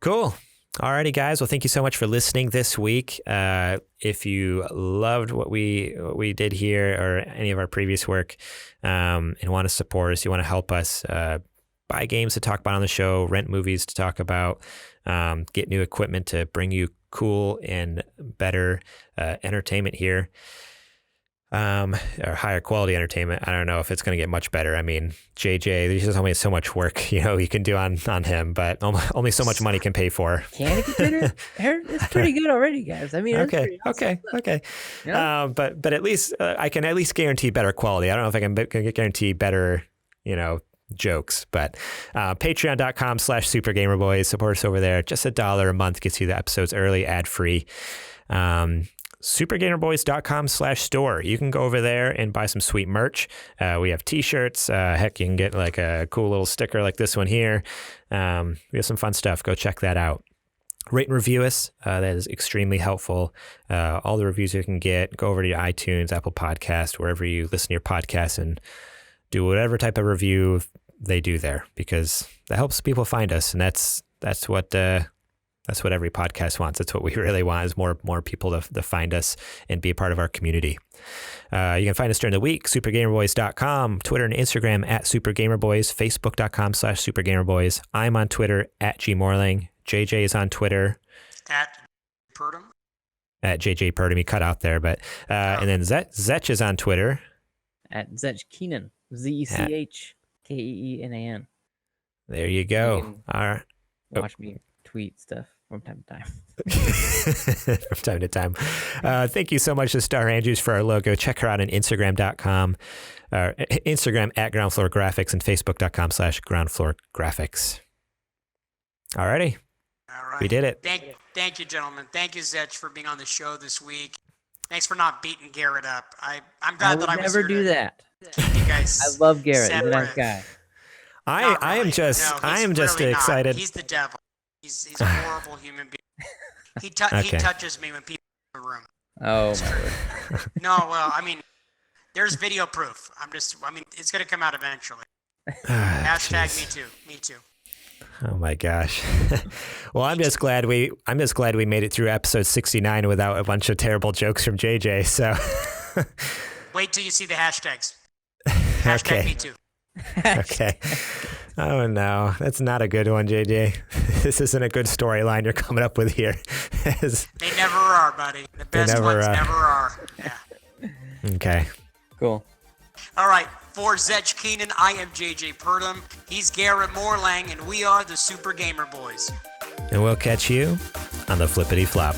A: Cool. Alrighty, guys. Well, thank you so much for listening this week. If you loved what we did here or any of our previous work, and want to support us, you want to help us buy games to talk about on the show, rent movies to talk about, get new equipment to bring you cool and better entertainment here. Or higher quality entertainment. I don't know if it's going to get much better. I mean, JJ, there's just only so much work, you can do on him, but only so much money can pay for.
B: Can it get better? It's pretty good already, guys. I mean,
A: okay.
B: Yeah.
A: But at least I can at least guarantee better quality. I don't know if I can guarantee better, jokes, but patreon.com/supergamerboys, support us over there. Just $1 a month gets you the episodes early, ad free. supergamerboys.com/store. You can go over there and buy some sweet merch. We have t-shirts. Heck, you can get like a cool little sticker like this one here. We have some fun stuff. Go check that out. Rate and review us. That is extremely helpful. All the reviews you can get. Go over to your iTunes, Apple Podcast, wherever you listen to your podcasts, and do whatever type of review they do there, because that helps people find us, and that's what every podcast wants. That's what we really want, is more people to find us and be a part of our community. You can find us during the week, supergamerboys.com, Twitter and Instagram @supergamerboys, facebook.com/supergamerboys. I'm on Twitter @gmorling. JJ is on Twitter
C: @Purdom.
A: @JJ Purdom. He cut out there, but and then Zech is on Twitter
B: @ZechKeenan, ZechKeenan.
A: There you go.
B: You
A: All right.
B: Watch me tweet stuff from time to time.
A: From time to time. Thank you so much to Star Andrews for our logo. Check her out on Instagram.com, Instagram @groundfloorgraphics, and facebook.com/groundfloorgraphics. Alrighty.
C: All right.
A: We did it.
C: Thank you, gentlemen. Thank you, Zech, for being on the show this week. Thanks for not beating Garrett up. I'm glad that I was
B: never
C: here
B: do
C: to
B: that.
C: keep you guys
B: I love Garrett. He's a nice
C: separate.
B: guy.
C: Not
A: I am
C: really.
A: just
C: No,
A: I am
C: he's
A: just
C: really not.
A: excited.
C: He's the devil. He's a horrible human being. He touches me when people are in the room.
B: Oh, my word.
C: No, well, I mean, there's video proof. It's gonna come out eventually. Hashtag
A: Jeez.
C: me too.
A: Oh my gosh. Well, I'm just glad we made it through episode 69 without a bunch of terrible jokes from JJ. So
C: Wait till you see the hashtags. Hashtag
A: Okay.
C: me too.
A: okay. Oh no, that's not a good one, JJ. This isn't a good storyline you're coming up with here.
C: They never are, buddy. The best
A: never
C: ones
A: are.
C: never are. Yeah.
A: Okay.
B: Cool.
C: All right. For Zech Keenan, I am JJ Purdom. He's Garrett Morlang, and we are the Super Gamer Boys.
A: And we'll catch you on the Flippity Flop.